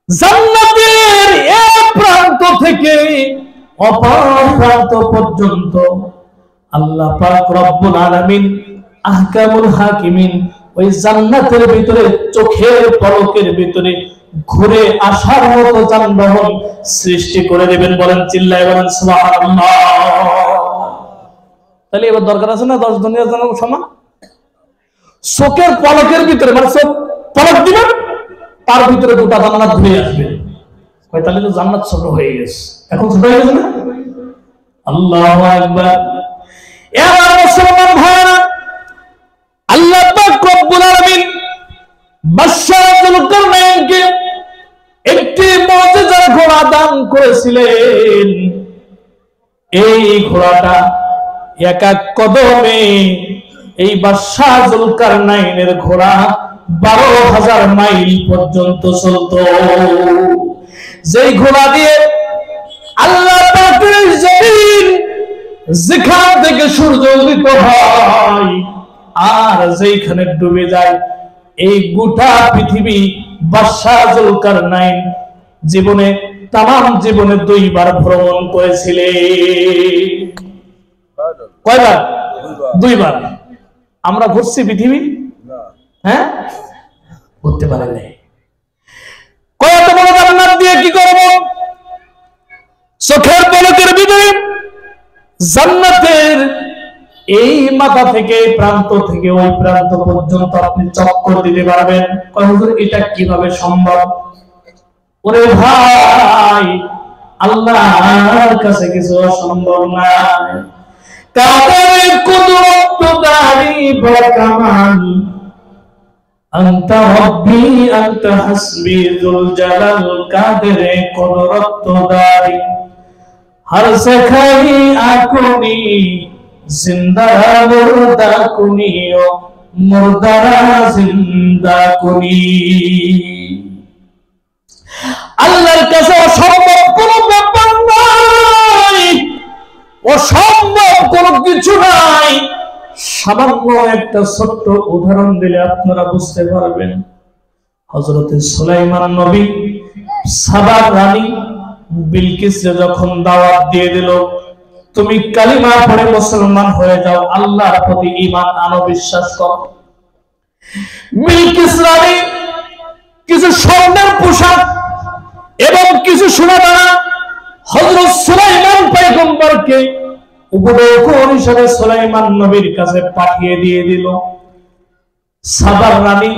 জান্নাতের এক প্রান্ত থেকে অপর প্রান্ত পর্যন্ত আল্লাহ পাক রব্বুল আলামিন আহকামুল হাকিমিন ওই জান্নাতের ভিতরে চোখের পলকের ভিতরে ঘুরে আসার মতো যানবাহন সৃষ্টি করে দেবেন। বলেন, চিল্লায় বলেন সুবহানাল্লাহ। তাহলে এবার দরকার আছে না 10 দুনিয়ার জান্নাত সমান? চোখের পলকের ভিতরে, মানে চোখ পলক দিবেন তার ভিতরে দুটো জান্নাত ঘুরে আসবে। তাহলে তো জান্নাত ছোট হয়ে গেছে, এখন ছোট হয়ে গেছে না? আল্লাহু আকবার। এবার মুসলমান ভাইরা, আল্লাহ পাক রব্বুল আলামিন বাদশা যুলকারনাইনকে একটি মুজিজার ঘোড়া দান করেছিলেন। এই ঘোড়াটা এক এক কদমে এই বাদশা যুলকারনাইনের ঘোড়া 12,000 মাইল পর্যন্ত চলতো। যেই ঘোড়া দিয়ে আল্লাহ পাকের জমিন যেখান থেকে সূর্য উদিত হয় আর যেখানে ডুবে যায় এই গোটা পৃথিবী বাদশা যুলকারনাইন জীবনে 2 বার ভ্রমণ করেছিলেন। কয়বার? 2 বার। আমরা ঘুরছি পৃথিবী? হ্যাঁ, ঘুরতে পারে নাই। কত বড় জান্নাত দিয়ে কি করব? চোখের পলকের ভিতরে জান্নাতের এই মাথা থেকে প্রান্ত থেকে ওই প্রান্ত পর্যন্ত আপনি চক্কর দিতে পারবেন। হুজুর এটা কিভাবে সম্ভব? ওরে ভাই, আল্লাহর কাছে কিছু অসম্ভব না। কাদের কুদরত দারি বরকামান আনতা রব্বি আনতা হাসবি যুল জালাল কাদের কুদরত দারি হর সখাই আকুনি জিন্দা মুর্দা কুনিও মুর্দারা জিন্দা কুনি। আল্লাহর কাছে অসম্ভব কোনো ব্যাপার নাই, অসম্ভব কোনো কিছু নাই। সামান্য একটা ছোট্ট উদাহরণ দিলে আপনারা বুঝতে পারবেন। হযরত সুলাইমান নবী সাবার রানী বিলকিসকে যখন দাওয়াত দিয়ে দিল, তুমি কালিমা পড়ে মুসলমান হয়ে যাও, আল্লাহর প্রতি ঈমান আনো, বিশ্বাস করো। বিলকিস রানী কিছু স্বর্ণের পোশাক এবং কিছু সোনাদানা হযরত সুলাইমান পয়গম্বরকে উপঢৌকন হিসেবে সুলাইমান নবীর কাছে পাঠিয়ে দিয়ে দিল। সাবার রানী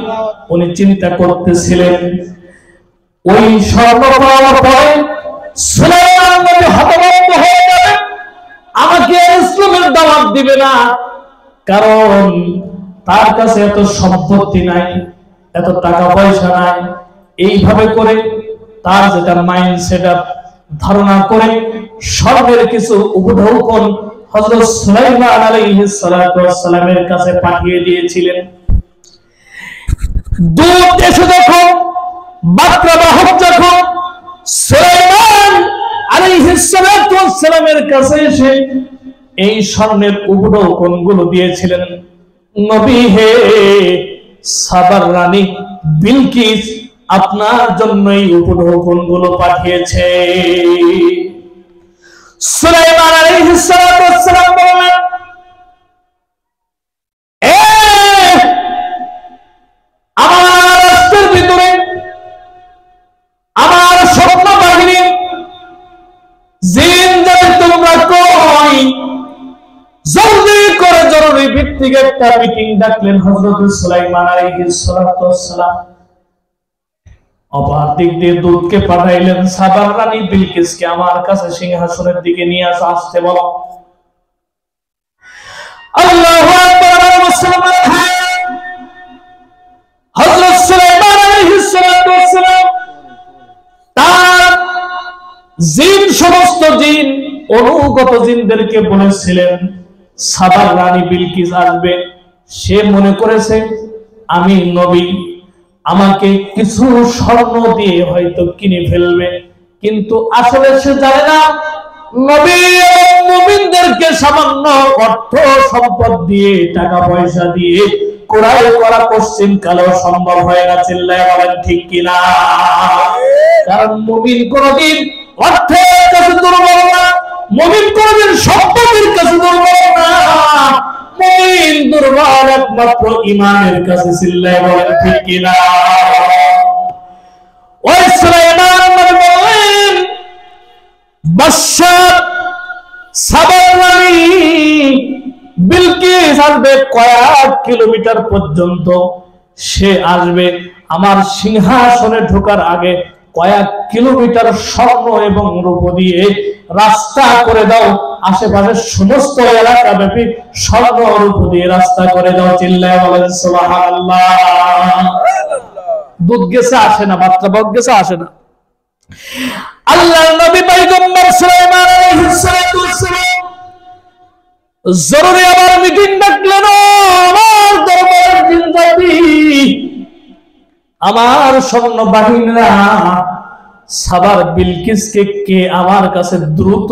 উনি চিন্তা করতেছিলেন ওই স্বর্ণ পাওয়ার পরে সুলাইমান নবী হতভম্ব হয়ে যাবে, আমাকে ইসলামের দাওয়াত দিবে না, কারণ তার কাছে এত সম্পত্তি নাই, এত টাকা পয়সা নাই। এইভাবে করে তার যেটা মাইন্ড সেটআপ ধারণা করে স্বর্ণের কিছু উপঢৌকন হযরত সুলাইমান আলাইহিস সালাতু ওয়াস সালামের কাছে পাঠিয়ে দিয়েছিলেন। দূত এসে যখন বার্তাবাহক যখন সুলাইমান আলাইহিস সালাতু ওয়াস সালামের কাছে এসে এই স্বর্ণের উপঢৌকন গুলো দিয়েছিলেন, নবী হে, সাবার রানী বিলকিস আপনার জন্য এই উপঢৌকন গুলো পাঠিয়েছে। সুলাইমান আলাইহিস সালাতু ওয়াস সালাম বললেন, আমার রাষ্ট্রের ভিতরে আমার স্বপ্ন বাহিনী জিন জাতি তোমরা কই, জলদি করে জরুরি ভিত্তিক একটা মিটিং ডাকলেন হযরত সুলাইমান আলাইহিস সালাতু ওয়াস সালাম। অপর দিক দিয়ে দূতকে পাঠাইলেন, সাবার রানী বিলকিসকে আমার কাছে সিংহাসনের দিকে নিয়ে আসতে বলো। আল্লাহু আকবার। মুসলমান হযরত সুলাইমান আলাইহিস সালাতু ওয়াস সালাম তার জিন, সমস্ত জিন, অনুগত জিনদেরকে বলেছিলেন সাবার রানী বিলকিস আসবে। সে মনে করেছে আমি নবী, আমাকে কিছু স্বর্ণ দিয়ে হয়তো কিনে ফেলবে, কিন্তু আসলে সে জানে না নবী এবং মুমিনদেরকে সামান্য অর্থ সম্পদ দিয়ে, টাকা পয়সা দিয়ে ক্রয় করা পশ্চিম কালেও সম্ভব হয় না। চিল্লায় বলেন ঠিক কিনা? কারণ মুমিন কোনদিন অর্থের কাছে দুর্বল না, মুমিন কোনদিন সম্পদের কাছে দুর্বল না, মুমিন দুর্বল একমাত্র ঈমানের কাছে। চিল্লায় বলেন ঠিক কিনা? ওই সুলাইমান বলেন বাদশা সাবার রানী বিলকিস আসবে, কয়েক কিলোমিটার পর্যন্ত সে আসবে। আমার সিংহাসনে ঢোকার আগে কয়েক কিলোমিটার স্বর্ণ এবং রূপ দিয়ে রাস্তা করে দাও, আশেপাশের সমস্ত এলাকা ব্যাপী স্বর্ণ রূপ দিয়ে রাস্তা করে দাও। চিল্লায় বলেন সুবহানাল্লাহ। দুধ গেছে আসে না, বাচ্চা বক গেছে আসে না। আল্লাহর নবী পয়গম্বর সুলাইমান আলাইহিস সালাতু ওয়াস সালাম জরুরি আবার মিটিং ডাকলেন। আমার দরবারের জিনজাতি, আমার সৈন্য বাহিনীরা সাবার বিলকিসকে কে আমার কাছে দ্রুত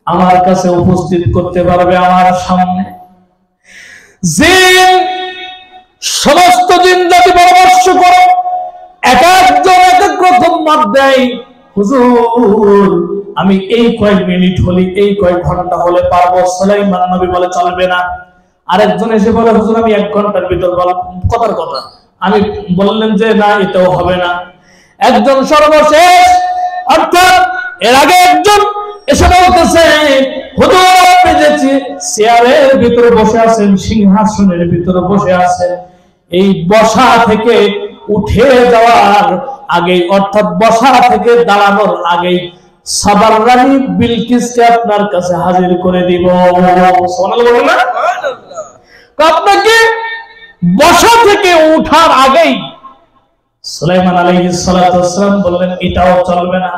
আমার কাছে উপস্থিত করতে পারবে আমার সামনে? জিন, সমস্ত জিনজাতি পরামর্শ করে এক একজন এক এক রকম মত দেয়। হুজুর আমি এই কয়েক মিনিট হলে, এই কয়েক ঘন্টা হলে পারবো। সুলাইমান নবী বলে চলবে না। আরেকজন এসে বলে হুজুর আমি 1 ঘন্টার ভিতর কথার কথা। আমি বললেন যে না, এটাও হবে না। একজন সর্বশেষ, অর্থাৎ এর আগে একজন এসে বলতেছে হুজুর আপনি যে চেয়ারের ভিতরে বসে আছেন, সিংহাসনের ভিতরে বসে আছেন, এই বসা থেকে উঠে যাওয়ার আগে, অর্থাৎ বসা থেকে দাঁড়ানোর আগে সাবার রানী বিলকিসকে আপনার কাছে হাজির করে দিব। সুবহানাল্লাহ। আপনাকে বসা থেকে উঠার আগেই সুলাইমান আলাইহিস সালাতু ওয়াস সালাম বললেন এটাও চলবে না।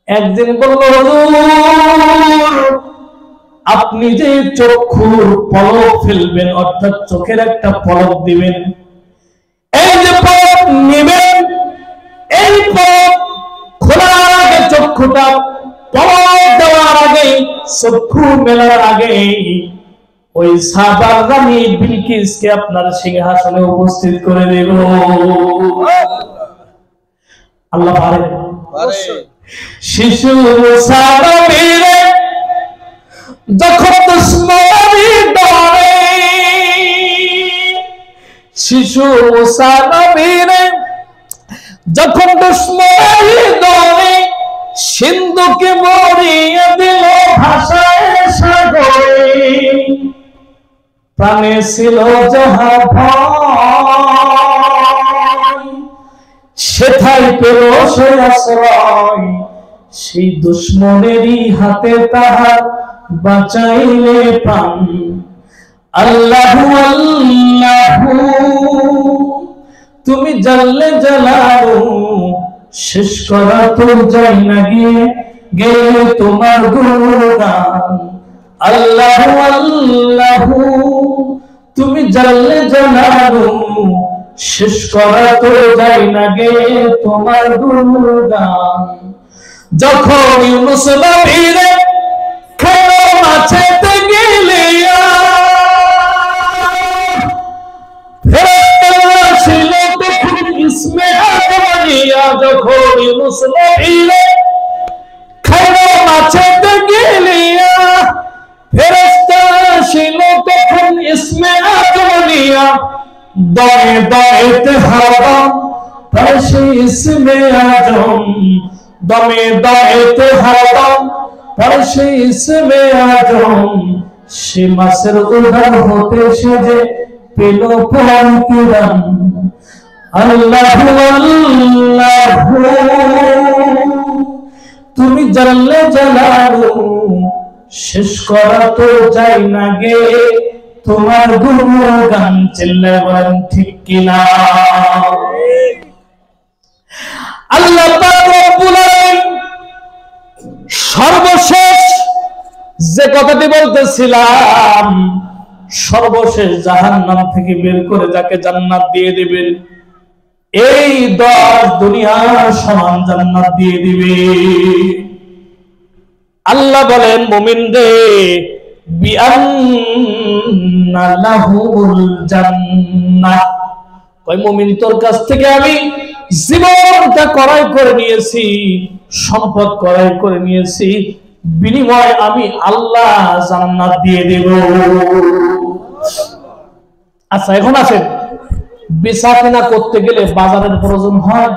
একদিন বলল হুজুর আপনি যে চক্ষুর পলক ফেলবেন, অর্থাৎ চোখের একটা পলক দিবেন, এই যে পলক নেবেন, এই পলক খোলার আগে, চক্ষুটা পলক দেওয়ার আগে, চক্ষু মেলার আগে ওই সাবার রানী বিলকিসকে আপনার সিংহাসনে উপস্থিত করে দেব। আল্লাহ পারে। শিশু সাবাবীরে যখন দুশ্মনী ডরে, শিশু সাবাবীরে যখন দুশ্মনী ডরে, সিন্ধুকে মরিয়ে দিল ভাষায় সাগরে, প্রাণে ছিল যাহা ভয়, সেথায় পেল সে আশ্রয়, সেই দুশ্মনেরই হাতে তাহার বাঁচাইলে প্রাণ। আল্লাহু আল্লাহু তুমি জানলে জালালু, শেষ করা তো যাই না গিয়ে গেলে তোমার গুণগান। আল্লাহু আল্লাহু তুমি জানলে জালালু, শেষ করা তো যাই না গে তোমার গুণগান। যখন ইউনুস নবীরে খেলো মাছেতে গেলিয়া, ফেরেশতারা ছিল তখন ইসমে আদমিয়া। যখন ইউনুস নবীরে খেলো মাছেতে গেলিয়া, ফেরেশতারা ছিল তখন ইসমে আদমিয়া। দয়ে দয়েতে হাওয়া পাশে ইসমে আজম, দমে দয়েতে হাওয়া পাশে ইসমে আজম। সে মাসের উদার হতে সেজে পেল পরকিরাম। আল্লাহু আল্লাহু তুমি জানলে জালালু, শেষ করা তো যায় না গে তোমার গুণগান, চিল্লায় বলেন ঠিক কিনা? আল্লাহ পাক রব্বুল আলামিন সর্বশেষ যে কথাটি বলতেছিলাম, সর্বশেষ জাহান্নাম থেকে বের করে যাকে জান্নাত দিয়ে দিবেন, এই 10 দুনিয়ার সমান জান্নাত দিয়ে দিবে। আল্লাহ বলেন মুমিনদের বিআন্না লাহুমুল জান্নাহ, ওই মুমিন তোর কাছ থেকে আমি জীবনটা ক্রয় করে নিয়েছি, সম্পদ ক্রয় করে নিয়েছি, বিনিময়ে আমি আল্লাহ জান্নাত দিয়ে দেব। আচ্ছা এখন আসেন, বেচা কেনা করতে গেলে বাজারের প্রয়োজন হয়?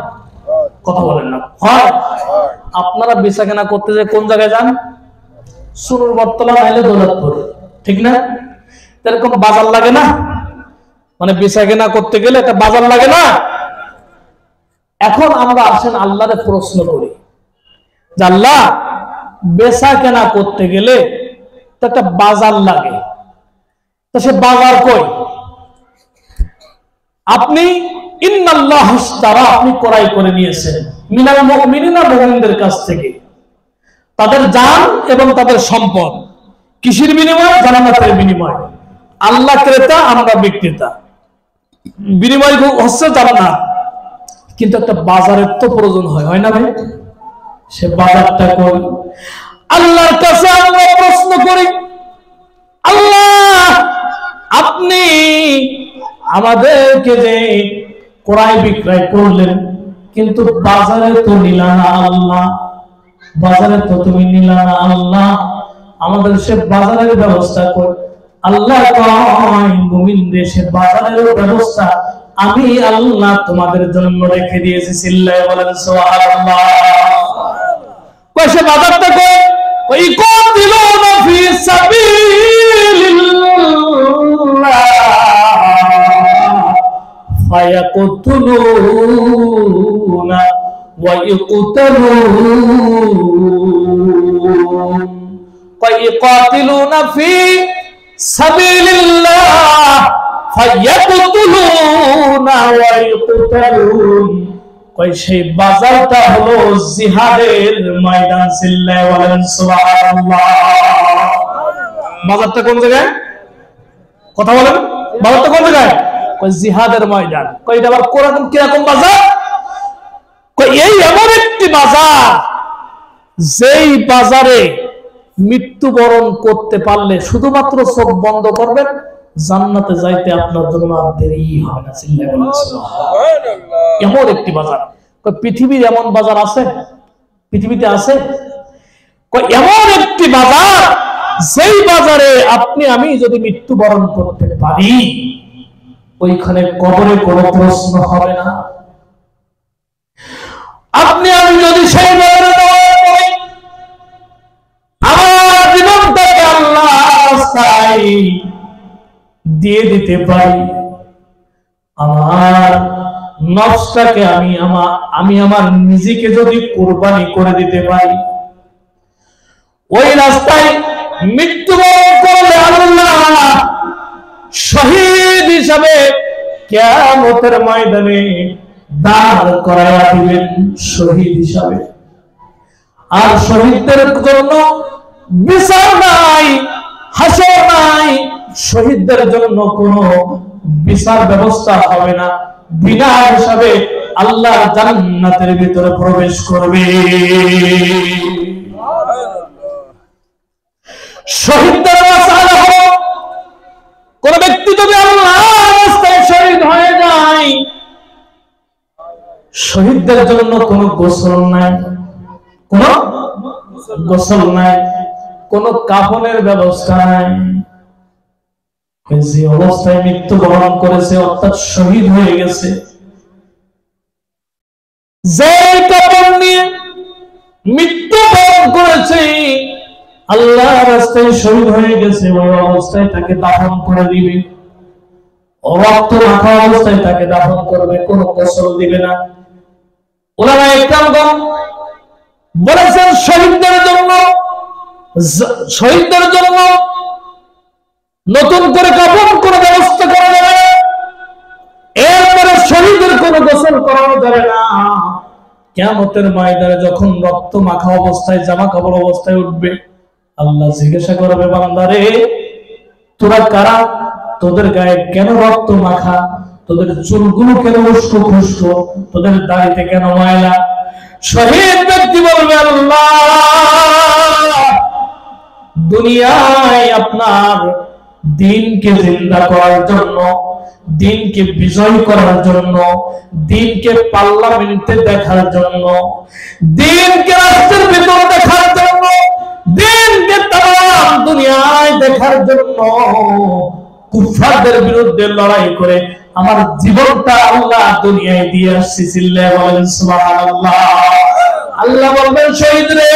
কথা বলেন না, হয়? আপনারা বেচা কেনা করতে যে কোন জায়গায় যান? সুনুর বটতলা নাইলে দৌলতপুর, ঠিক না? এরকম বাজার লাগে না? মানে বেচা কেনা করতে গেলে একটা বাজার লাগে না? এখন আমরা আসেন আল্লাহরে প্রশ্ন করি যে আল্লাহ, বেচা কেনা করতে গেলে তো একটা বাজার লাগে, তো সে বাজার কই? আপনি ইন্নাল্লাহ ইশতারা, আপনি ক্রয় করে নিয়েছেন মিনাল মুমিনিনা, মুমিনদের কাছ থেকে তাদের জান এবং তাদের সম্পদ। কিসের বিনিময়ে? জান্নাতের বিনিময়ে। আল্লাহ ক্রেতা, আমরা বিক্রেতা, বিনিময় হচ্ছে জান্নাত। কিন্তু একটা বাজারের তো প্রয়োজন হয় না ভাই? সে বাজারটা কই? আল্লাহর কাছে আমরা প্রশ্ন করি, আল্লাহ আপনি আমাদেরকে যে ক্রয় বিক্রয় করলেন, কিন্তু বাজারে তো নিলা না আল্লাহ, বাজারে তো তুমি নিলা না আল্লাহ, আমাদের সে বাজারের ব্যবস্থা কর। আল্লাহ কয় মুমিনদের সে বাজারের ব্যবস্থা আমি আল্লাহ তোমাদের জন্য রেখে দিয়েছি। চিল্লায়ে বলেন সুবহানাল্লাহ। কয় সে বাজারটা কই? ওই ইকাতিলুনা ফি সাবিলিল্লাহ ফায়াকুতুলুনা ওয়া ইকুতালুন। কয় ইকাতিলুনা ফি সাবিলিল্লাহ ফায়াকুতুলুনা ওয়া ইকুতালুন। কয় সেই বাজারটা হলো জিহাদের ময়দান। চিল্লায়ে বলেন সুবহানাল্লাহ। বাজারটা কোন জায়গায়? কথা বলেন, বাজারটা কোন জায়গায়? কয় জিহাদের ময়দান। কয় এটা আবার কোরআন কিরকম বাজার? কয় এই এমন একটি বাজার, যেই বাজারে মৃত্যুবরণ করতে পারলে শুধুমাত্র চোখ বন্ধ করবেন, জান্নাতে যাইতে আপনার জন্য আর দেরি হবে না। চিল্লায়ে বলেন সুবহানাল্লাহ। এমন একটি বাজার। কয় পৃথিবীর এমন বাজার আছে? পৃথিবীতে আছে? কয় এমন একটি বাজার, যেই বাজারে আপনি আমি যদি মৃত্যুবরণ করতে পারি, ওইখানে কবরে কোনো প্রশ্ন হবে না। আপনি আমি যদি সেই বাজারে আমার জীবনটাকে আল্লাহর রাস্তায় দিয়ে দিতে পারি, আমার নফসটাকে আমি আমার নিজেকে যদি কুরবানি করে দিতে পারি, ওই রাস্তায় মৃত্যুবরণ করলে আল্লাহ শহীদ হিসাবে কিয়ামতের ময়দানে দাঁড় করায়া দিবেন শহীদ হিসাবে। আর শহীদদের জন্য বিচার নাই, হাসর নাই, শহীদদের জন্য কোনো বিচার ব্যবস্থা হবে না। বিনা হিসাবে আল্লাহ জান্নাতের ভিতরে প্রবেশ করবে। শহীদদের রাস্তায় হলো, কোন ব্যক্তি যদি আল্লাহর রাস্তায় শহীদ হয়ে যায়, শহীদদের জন্য কোনো গোসল নাই, কোন গোসল নাই, কোন কাফনের ব্যবস্থা নাই। যে অবস্থায় মৃত্যুবরণ করেছে, অর্থাৎ শহীদ হয়ে গেছে, যে কাপড় নিয়ে মৃত্যুবরণ করেছে, আল্লাহর রাস্তায় শহীদ হয়ে গেছে, ওই অবস্থায় তাকে দাফন করে দিবে। রক্ত মাখা অবস্থায় তাকে দাফন করবে, কোনো গোসল দিবে না। উলামায়ে কেরামগণ বলেছেন শহীদদের জন্য শহীদদের জন্য নতুন করে কাফন কোনো ব্যবস্থা করা যাবে না, এরপরে শহীদের কোনো গোসল করানো যাবে না। কিয়ামতের ময়দানে যখন রক্ত মাখা অবস্থায় জামা কাপড় অবস্থায় উঠবে, আল্লাহ জিজ্ঞাসা করবে, বান্দারে তোরা কারা? তোদের গায়ে কেন রক্ত মাখা? তোদের চুলগুলো কেন উস্কো খুস্কো? তোদের দাড়িতে কেন ময়লা? শহীদ ব্যক্তি বলবে, আল্লাহ দুনিয়ায় আপনার দিনকে জিন্দা করার জন্য, দিনকে বিজয় করার জন্য, দিনকে পার্লামেন্টে দেখার জন্য, দিনকে রাষ্ট্রের ভিতর দেখার জন্য, দিনকে তাম দুনিয়ায় দেখার জন্য কুফারদের বিরুদ্ধে লড়াই করে আমার জীবনটা আল্লাহ দুনিয়ায় দিয়ে আসছি। চিল্লায়ে বলেন সুবহানাল্লাহ। আল্লাহ বলবেন, শহীদ রে,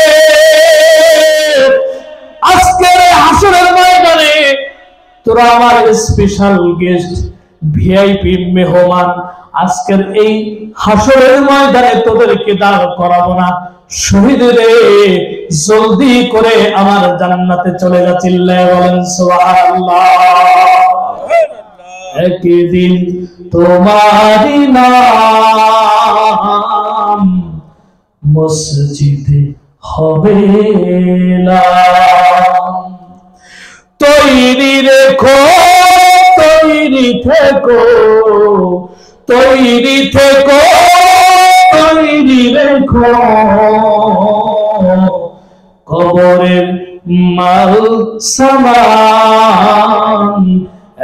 আজকের হাসরের ময়দানে তোরা আমার স্পেশাল গেস্ট, ভিআইপি মেহমান। আজকের এই হাসরের ময়দানে তোদেরকে দাঁড় করাবো না। শহীদ রে, জলদি করে আমার জান্নাতে চলে যা। চিল্লায়ে বলেন সুবহানাল্লাহ। একদিন তোমারি নাম মসজিদে হবে না। তৈরি রেখো, তৈরি থেকো, তৈরি থেকো, তৈরি রেখো, কবরের মাল সামান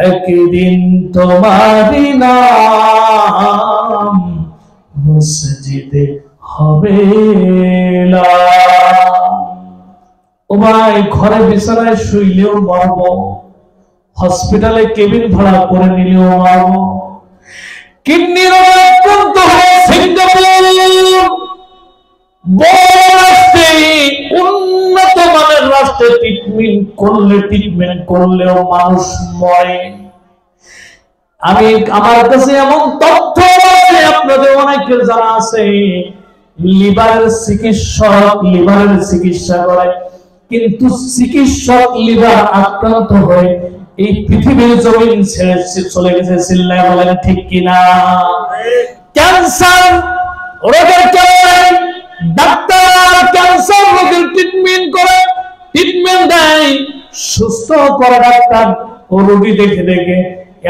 একদিন তোমারি নাম মসজিদে হবে না। ও ভাই, ঘরে বিছানায় শুইলেও মরবো, হসপিটালে কেবিন ভাড়া করে নিলেও মরবো, কিডনির আক্রান্ত হয়ে সিঙ্গাপুর উন্নত মানের রাষ্ট্রে ট্রিটমেন্ট করলেও মানুষ মরে। আমার কাছে এমন তথ্য আছে, আপনাদের অনেকের জানা আছে, লিভারের চিকিৎসা করে, কিন্তু চিকিৎসক লিভার আক্রান্ত হয়ে এই পৃথিবীর জমিন ছেড়ে চলে গেছে। চিল্লায়ে বলেন ঠিক কিনা? ক্যান্সার রোগের কারণে ডাক্তার ক্যান্সার রোগের ট্রিটমেন্ট করে, ট্রিটমেন্ট দেয়, সুস্থ করে ডাক্তার ও রোগী দেখে দেখে।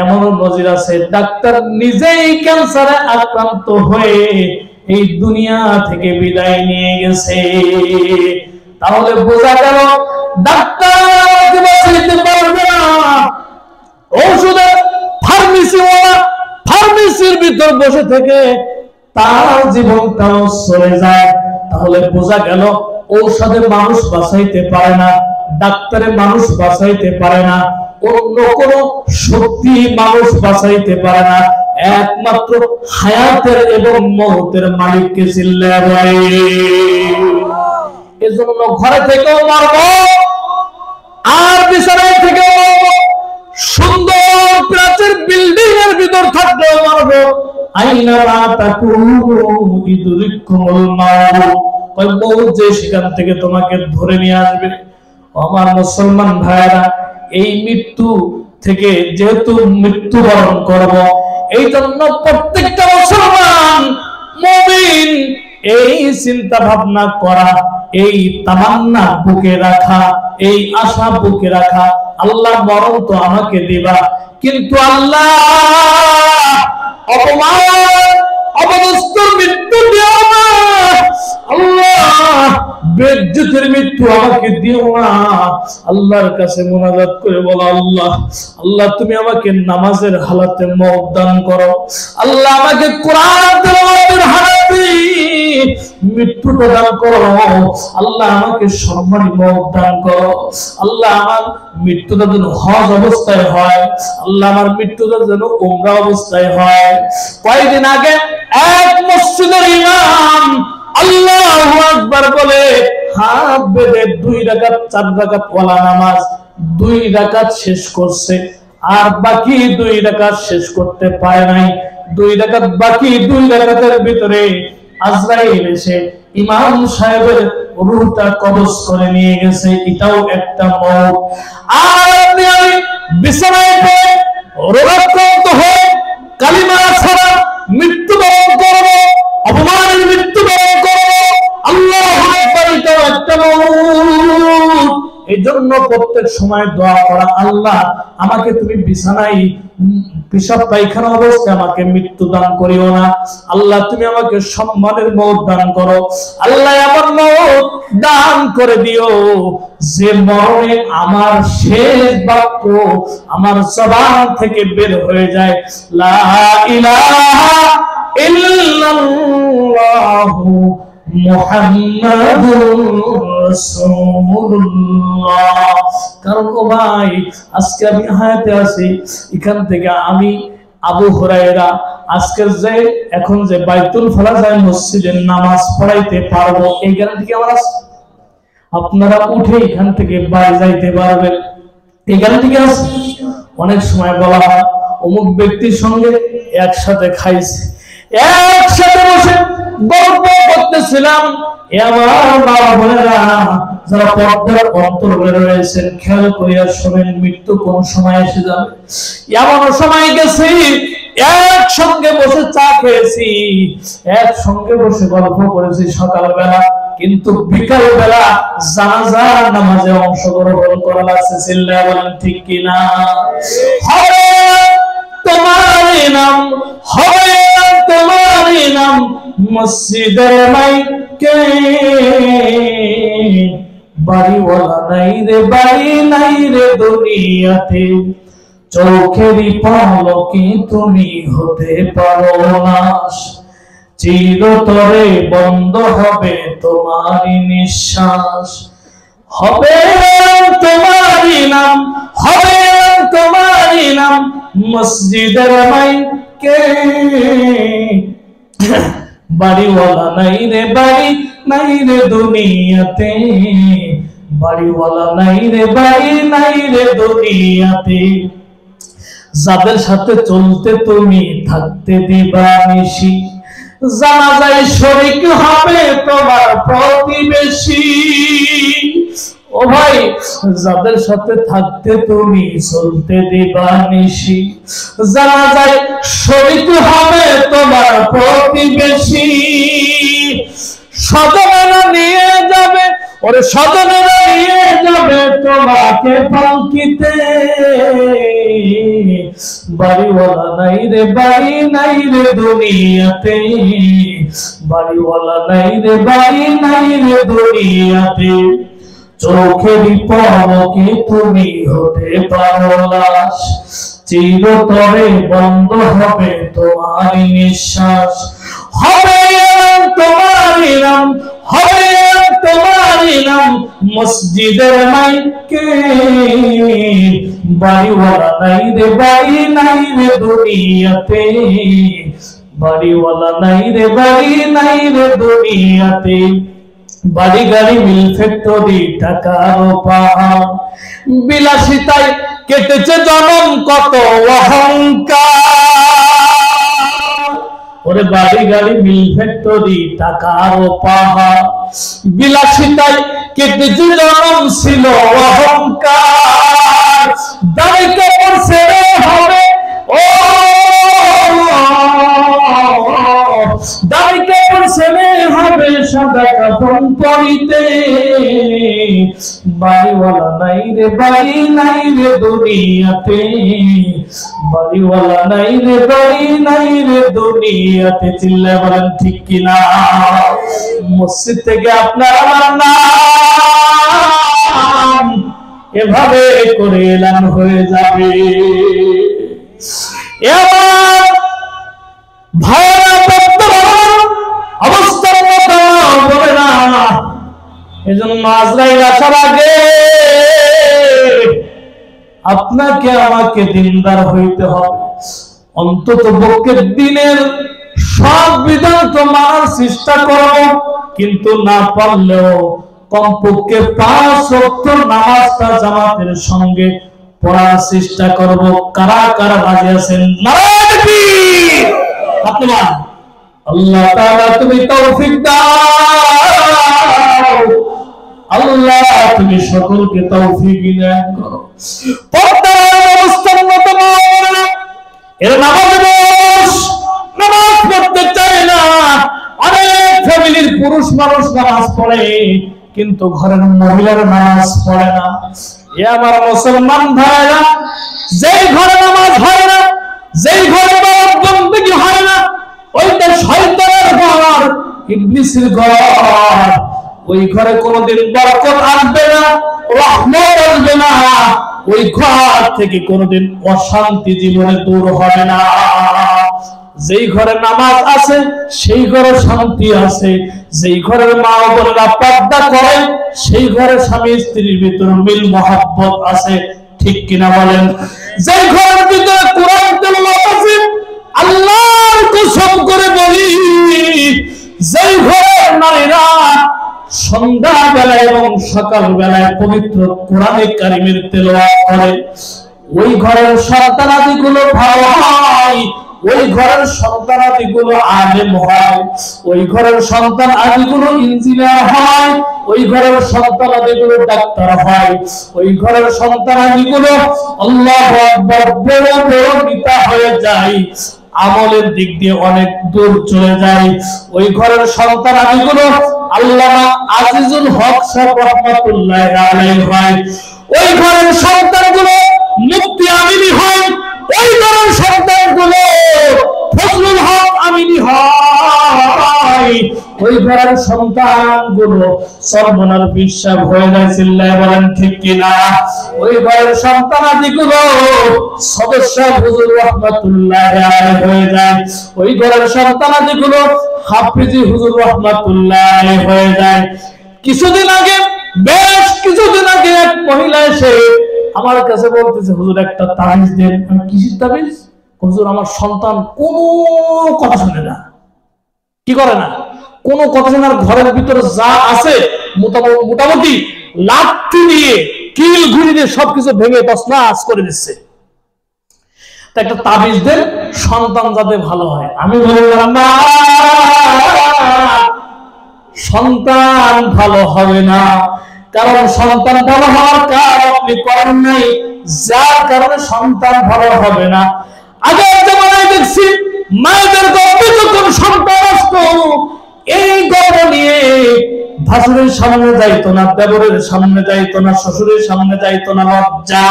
এমন নজির আছে, ডাক্তার নিজেই ক্যান্সারে আক্রান্ত হয়ে এই দুনিয়া থেকে বিদায় নিয়ে গেছে। তাহলে বোঝা গেল ডাক্তার আমাকে বাঁচাইতে পারবে না। ঔষধের ফার্মেসিওয়ালা ফার্মেসির ভিতর বসে থেকে তার জীবনটাও চলে যায়। তাহলে বোঝা গেল ঔষধে মানুষ বাঁচাইতে পারে না, ডাক্তারে মানুষ বাঁচাইতে পারে না, অন্য কোন শক্তি মানুষ বাঁচাইতে পারে না, একমাত্র হায়াতের এবং মওতের মালিককে। চিল্লায়ে বলে। এজন্য ঘরে থেকেও মারবো, আর বিছানায় থেকেও মারবো, সুন্দর প্রাচীর বিল্ডিং এর ভিতর থাকলেও মারবো। আইনা লা তাকুনু ইদরিকুমুল মাউত, কই মওত যে সেখান থেকে তোমাকে ধরে নিয়ে আসবে। আমার মুসলমান ভাইরা, এই মৃত্যু থেকে যেহেতু মৃত্যুবরণ করব, এই জন্য প্রত্যেকটা মুসলমান মুমিন এই চিন্তা ভাবনা করা, এই তামান্না বুকে রাখা, এই আশা বুকে রাখা, আল্লাহ মরণ তো আমাকে দিবা, কিন্তু আল্লাহ অপমান অপদস্থর মৃত্যু দিও না, আল্লাহ বেজ্জতের মৃত্যু আমাকে দিও না। আল্লাহর কাছে মুনাজাত করে বলো, আল্লাহ আল্লাহ তুমি আমাকে নামাজের হালাতে মওত দান করো, আল্লাহ আমাকে কোরআন তেলাওয়াতের হালাতে মৃত্যু প্রদান করো, আল্লাহ আমাকে সম্মানী মওত দান করো, আল্লাহ আমার মৃত্যুটা যেন হজ অবস্থায় হয়, আল্লাহ আমার মৃত্যুটা যেন উমরা অবস্থায় হয়। কয়েকদিন আগে এক মসজিদের ইমাম আল্লাহু আকবার বলে হাত বেঁধে 2 রাকাত 4 রাকাত ওয়ালা নামাজ 2 রাকাত শেষ করছে, আর বাকি 2 রাকাত শেষ করতে পারে নাই। 2 রাকাত বাকি, 2 রাকাতের ভিতরে আজরাইল এসে ইমাম সাহেবের রূহটা কবজ করে নিয়ে গেছে। এটাও একটা মওত। আর আপনি আমি বিছানায় পড়ে রোগাক্রান্ত হয়ে কালিমা ছাড়া মৃত্যুবরণ করব, অপমানের মৃত্যুবরণ করব, আল্লাহু আকবার, এটাও একটা মওত। এই জন্য প্রত্যেক সময় দোয়া করা, আল্লাহ আমাকে তুমি বিছানায় পেশাব পায়খানা অবস্থায় আমাকে মৃত্যু দান করিও না, আল্লাহ তুমি আমাকে সম্মানের মওত দান করো, আল্লাহ আমার মওত দান করে দিও যে মরণে আমার শেষ বাক্য আমার জবান থেকে বের হয়ে যায় লা ইলাহা ইল্লাল্লাহু মুহাম্মাদুর রাসূলুল্লাহ। কারণ ও ভাই, আজকে আমি হায়াতে আছি, এখান থেকে আমি আবু হুরায়রা আজকের যে এখন যে বাইতুল ফালাজায় মসজিদে নামাজ পড়াইতে পারবো, এই গ্যারান্টি কি আমার আছে? আপনারা উঠে এখান থেকে বাড়ি যাইতে পারবেন, এই গ্যারান্টি কি আছে? অনেক সময় বলা হয় অমুক ব্যক্তির সঙ্গে একসাথে খাইছে, একসাথে বসে গল্প করতেছিলাম। আমার বাবা বোনেরা যারা পর্দার অন্তরে রয়েছেন, খেয়াল করিয়া শোনেন, মৃত্যু কোন সময় এসে যাবে। এমন সময় গেছি একসঙ্গে বসে চা খেয়েছি, একসঙ্গে বসে গল্প করেছি সকালবেলা, কিন্তু বিকাল বেলা জানাজার নামাজে অংশগ্রহণ করা লাগছে। চিল্লায়া বলেন ঠিক কিনা? হবে তোমারই নাম, হবে তোমারই নাম মসজিদের মাইকে, বাড়িওয়ালা নাই রে, বাড়ি নাই রে দুনিয়াতে, চোখেরই পলকে তুমি হতে পারো নাশ, চিরতরে বন্ধ হবে তোমারই নিঃশ্বাস। হবে তোমারই নাম, হবে তোমারই নাম মসজিদের মাইকে, বাড়িওয়ালা নাই রে, বাড়ি নাই রে দুনিয়াতে, বাড়িওয়ালা নাই রে, বাড়ি নাই রে দুনিয়াতে, যাদের সাথে চলতে তুমি থাকতে দিবা নিশি, জানাজায় শরীক হবে তোমার প্রতিবেশী। ও ভাই, যাদের সাথে থাকতে তুমি চলতে দিবা নিশি, জানাজায় শরীক হবে তোমার প্রতিবেশী। স্বজনেরা নিয়ে যাবে, ওরে স্বজনেরা নিয়ে যাবে তোমাকে পালকিতে, বাড়িওয়ালা নাই রে, বাড়ি নাই রে দুনিয়াতে, বাড়িওয়ালা নাই রে, বাড়ি নাই রে দুনিয়াতে, চোখেরই পলকে তুমি হতে পারো লাশ, চিরতরে বন্ধ হবে তোমার নিঃশ্বাস। হবে তোমারই নাম, হবে তোমারই নাম মসজিদের মাইকে, বাড়িওয়ালা নাই রে, বাড়ি নাই রে দুনিয়াতে, বাড়িওয়ালা নাই রে, বাড়ি নাই রে দুনিয়াতে, বাড়ি গাড়ি মিল ফ্যাক্টরি টাকার পাহাড়, বিলাসিতায় কেটেছে জনম কত অহংকার, ওরে বাড়ি গাড়ি মিল ফ্যাক্টরি টাকার পাহাড়, বিলাসিতায় কেটেছে জনম ছিল অহংকার, দাড়ি কাপড় ছেড়ে হবে, ও দাড়ি কাপড় ছেড়ে হবে সাদা কাফন পরিতে, বাড়িওয়ালা নাই রে, বাড়ি নাই রে দুনিয়াতে, বাড়িওয়ালা নাই রে, বাড়ি নাই রে দুনিয়াতে। চিল্লায় বলেন ঠিক কিনা? মসজিদ থেকে আপনার আমার নাম এভাবে করে এলান হয়ে যাবে। এবার ভাইরা অবস্থার মতো বলে না, এজন্য আজরাইল আসার আগে আপনাকে আমাকে দিনদার হইতে হবে, অন্তত পক্ষে দিনের সব বিধান তো মানার চেষ্টা করব, কিন্তু না পারলেও কমপক্ষে 5 ওয়াক্ত নামাজটা জামাতের সঙ্গে পড়ার চেষ্টা করব। কারা কারা রাজি আছেন? নারায়ণ কি আপনারা আল্লাহ তাআলা তুমি তৌফিক দাও, আল্লাহ তুমি সকলকে তৌফিক দান করো। পর্দার অবস্থান মতো মাওলানা এর নামাজ পড়তে চায় না। অনেক ফ্যামিলির পুরুষ মানুষ নামাজ পড়ে কিন্তু ঘরের মহিলার নামাজ পড়ে না। এ আমার মুসলমান ভাইরা, যেই ঘরে নামাজ হয় না, যেই ঘরে বন্দী হয় না, ওইটা শয়তানের ঘর, ইবলিসের ঘর। ওই ঘরে কোনোদিন বরকত আসবে না, রহমত আসবে না। ওই ঘর থেকে কোনোদিন অশান্তি জীবনে দূর হবে না। যেই ঘরে নামাজ আছে সেই ঘরে শান্তি আছে। যেই ঘরের মা বোনেরা পর্দা করে সেই ঘরে স্বামী স্ত্রীর ভিতরে মিল মহব্বত আছে। ঠিক কিনা বলেন? যেই ঘরের ভিতরে কোরআন তেলাওয়াত আছে, আল্লাহর কসম করে বলি, যেই ঘরের নারীরা সন্ধ্যা বেলায় এবং সকাল বেলায় পবিত্র কোরআনে কারিমের তেলাওয়াত করে, ওই ঘরের সন্তানাদি গুলো ভালো হয়, ওই ঘরের সন্তানাদি গুলো আলেম হয়, ওই ঘরের সন্তান আদি গুলো ইঞ্জিনিয়ার হয়, ওই ঘরের সন্তান আদি গুলো ডাক্তার হয়, ওই ঘরের সন্তান আদি গুলো আল্লাহু আকবার বড় বড় নেতা হয়ে যায়, আমলের দিক দিয়ে অনেক দূর চলে যায়। ওই ঘরের সন্তান আদি গুলো আল্লামা আজিজুল হক সাহেব রাহমাতুল্লাহ আলাইহি হয়, ওই ঘরের সন্তান গুলো মুফতি আমিনী হয়, ওই ঘরের সন্তান গুলো ফজলুল হক আমিনী হয়, ওই ঘরের সন্তান গুলো সর্বনার বিশ্বাস হয়ে যায়। চিল্লায় বলেন ঠিক কিনা? ওই ঘরের সন্তান আদি গুলো সদস্য হুজুর রাহমাতুল্লাহ আলাইহি হয়ে যায়, ওই ঘরের সন্তান আদি গুলো হাফিজি হুজুর রাহমাতুল্লাহ আলাইহি হয়ে যায়। বেশ কিছুদিন আগে এক মহিলা এসে আমার কাছে বলতেছে, হুজুর একটা তাবিজ দেন। কিসের তাবিজ? হুজুর আমার সন্তান কোনো কথা শুনে না। কি করে না? কোনো কথা শুনে না। ঘরের ভিতরে যা আছে মোটামুটি লাঠি দিয়ে কিল ঘুরি দিয়ে সবকিছু ভেঙে তছনছ করে দিচ্ছে। তা একটা তাবিজ দেন, সন্তান যাতে ভালো হয়। আমি বললাম না, সন্তান ভালো হবে না, কারণ সন্তান ভালো হওয়ার কারণ আপনি করেন নাই, যার কারণে সন্তান ভালো হবে না। আগের জামানায় দেখছি মায়েদের গর্ভে যখন সন্তান আসতো, এই গর্ভ নিয়ে ভাসুরের সামনে যাইতো না, দেবরের সামনে যাইতো না, শ্বশুরের সামনে যাইতো না, লজ্জা।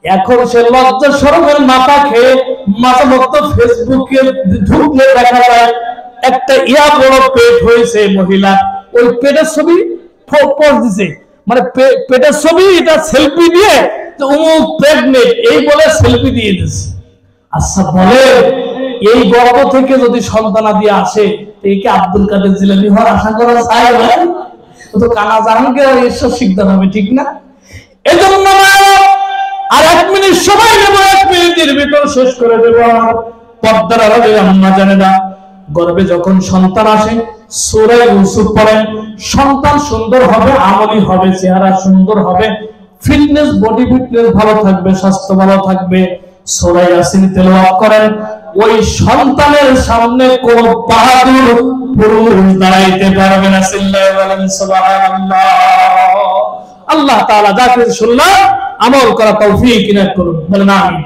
এখন সে লজ্জা শরমের মাথা খেয়ে মাঝে মধ্যে ফেসবুকে ঢুকলে দেখা যায় একটা বড় পেট হয়েছে মহিলা, ওই পেটের ছবি পোস্ট দিছে, মানে পেটের ছবি, এটা সেলফি দিয়ে অমুক প্রেগনেন্ট এই বলে সেলফি দিয়ে দিচ্ছে। আচ্ছা বলে, এই গর্ভ থেকে যদি সন্তানাদি আসে, একে আব্দুল কাদের জিলানী হওয়ার আশা করা যায় না? তো কানা জাহাঙ্গীর আর ঈশ্বর শিকদার হবে, ঠিক না? এজন্য আর 1 মিনিট সময় নেব, 1 মিনিটের ভিতর শেষ করে দেব। পর্দার আড়ালে আম্মা জানে না, গর্ভে যখন সন্তান আসে সূরা ইউসুফ পড়েন, সন্তান সুন্দর হবে, আমলি হবে, চেহারা সুন্দর হবে, ফিটনেস বডি ফিটনেস ভালো থাকবে, স্বাস্থ্য ভালো থাকবে। সূরা ইয়াসিন তেলাওয়াত করেন, ওই সন্তানের সামনে কোন বাহাদুর পুরুষ দাঁড়াইতে পারবে না। চিল্লায়ে বলেন সুবহানাল্লাহ। আল্লাহ তাআলা যাকে শুনলাম আমল করা তৌফিক ইনায়াত করুন। বলেন আমিন।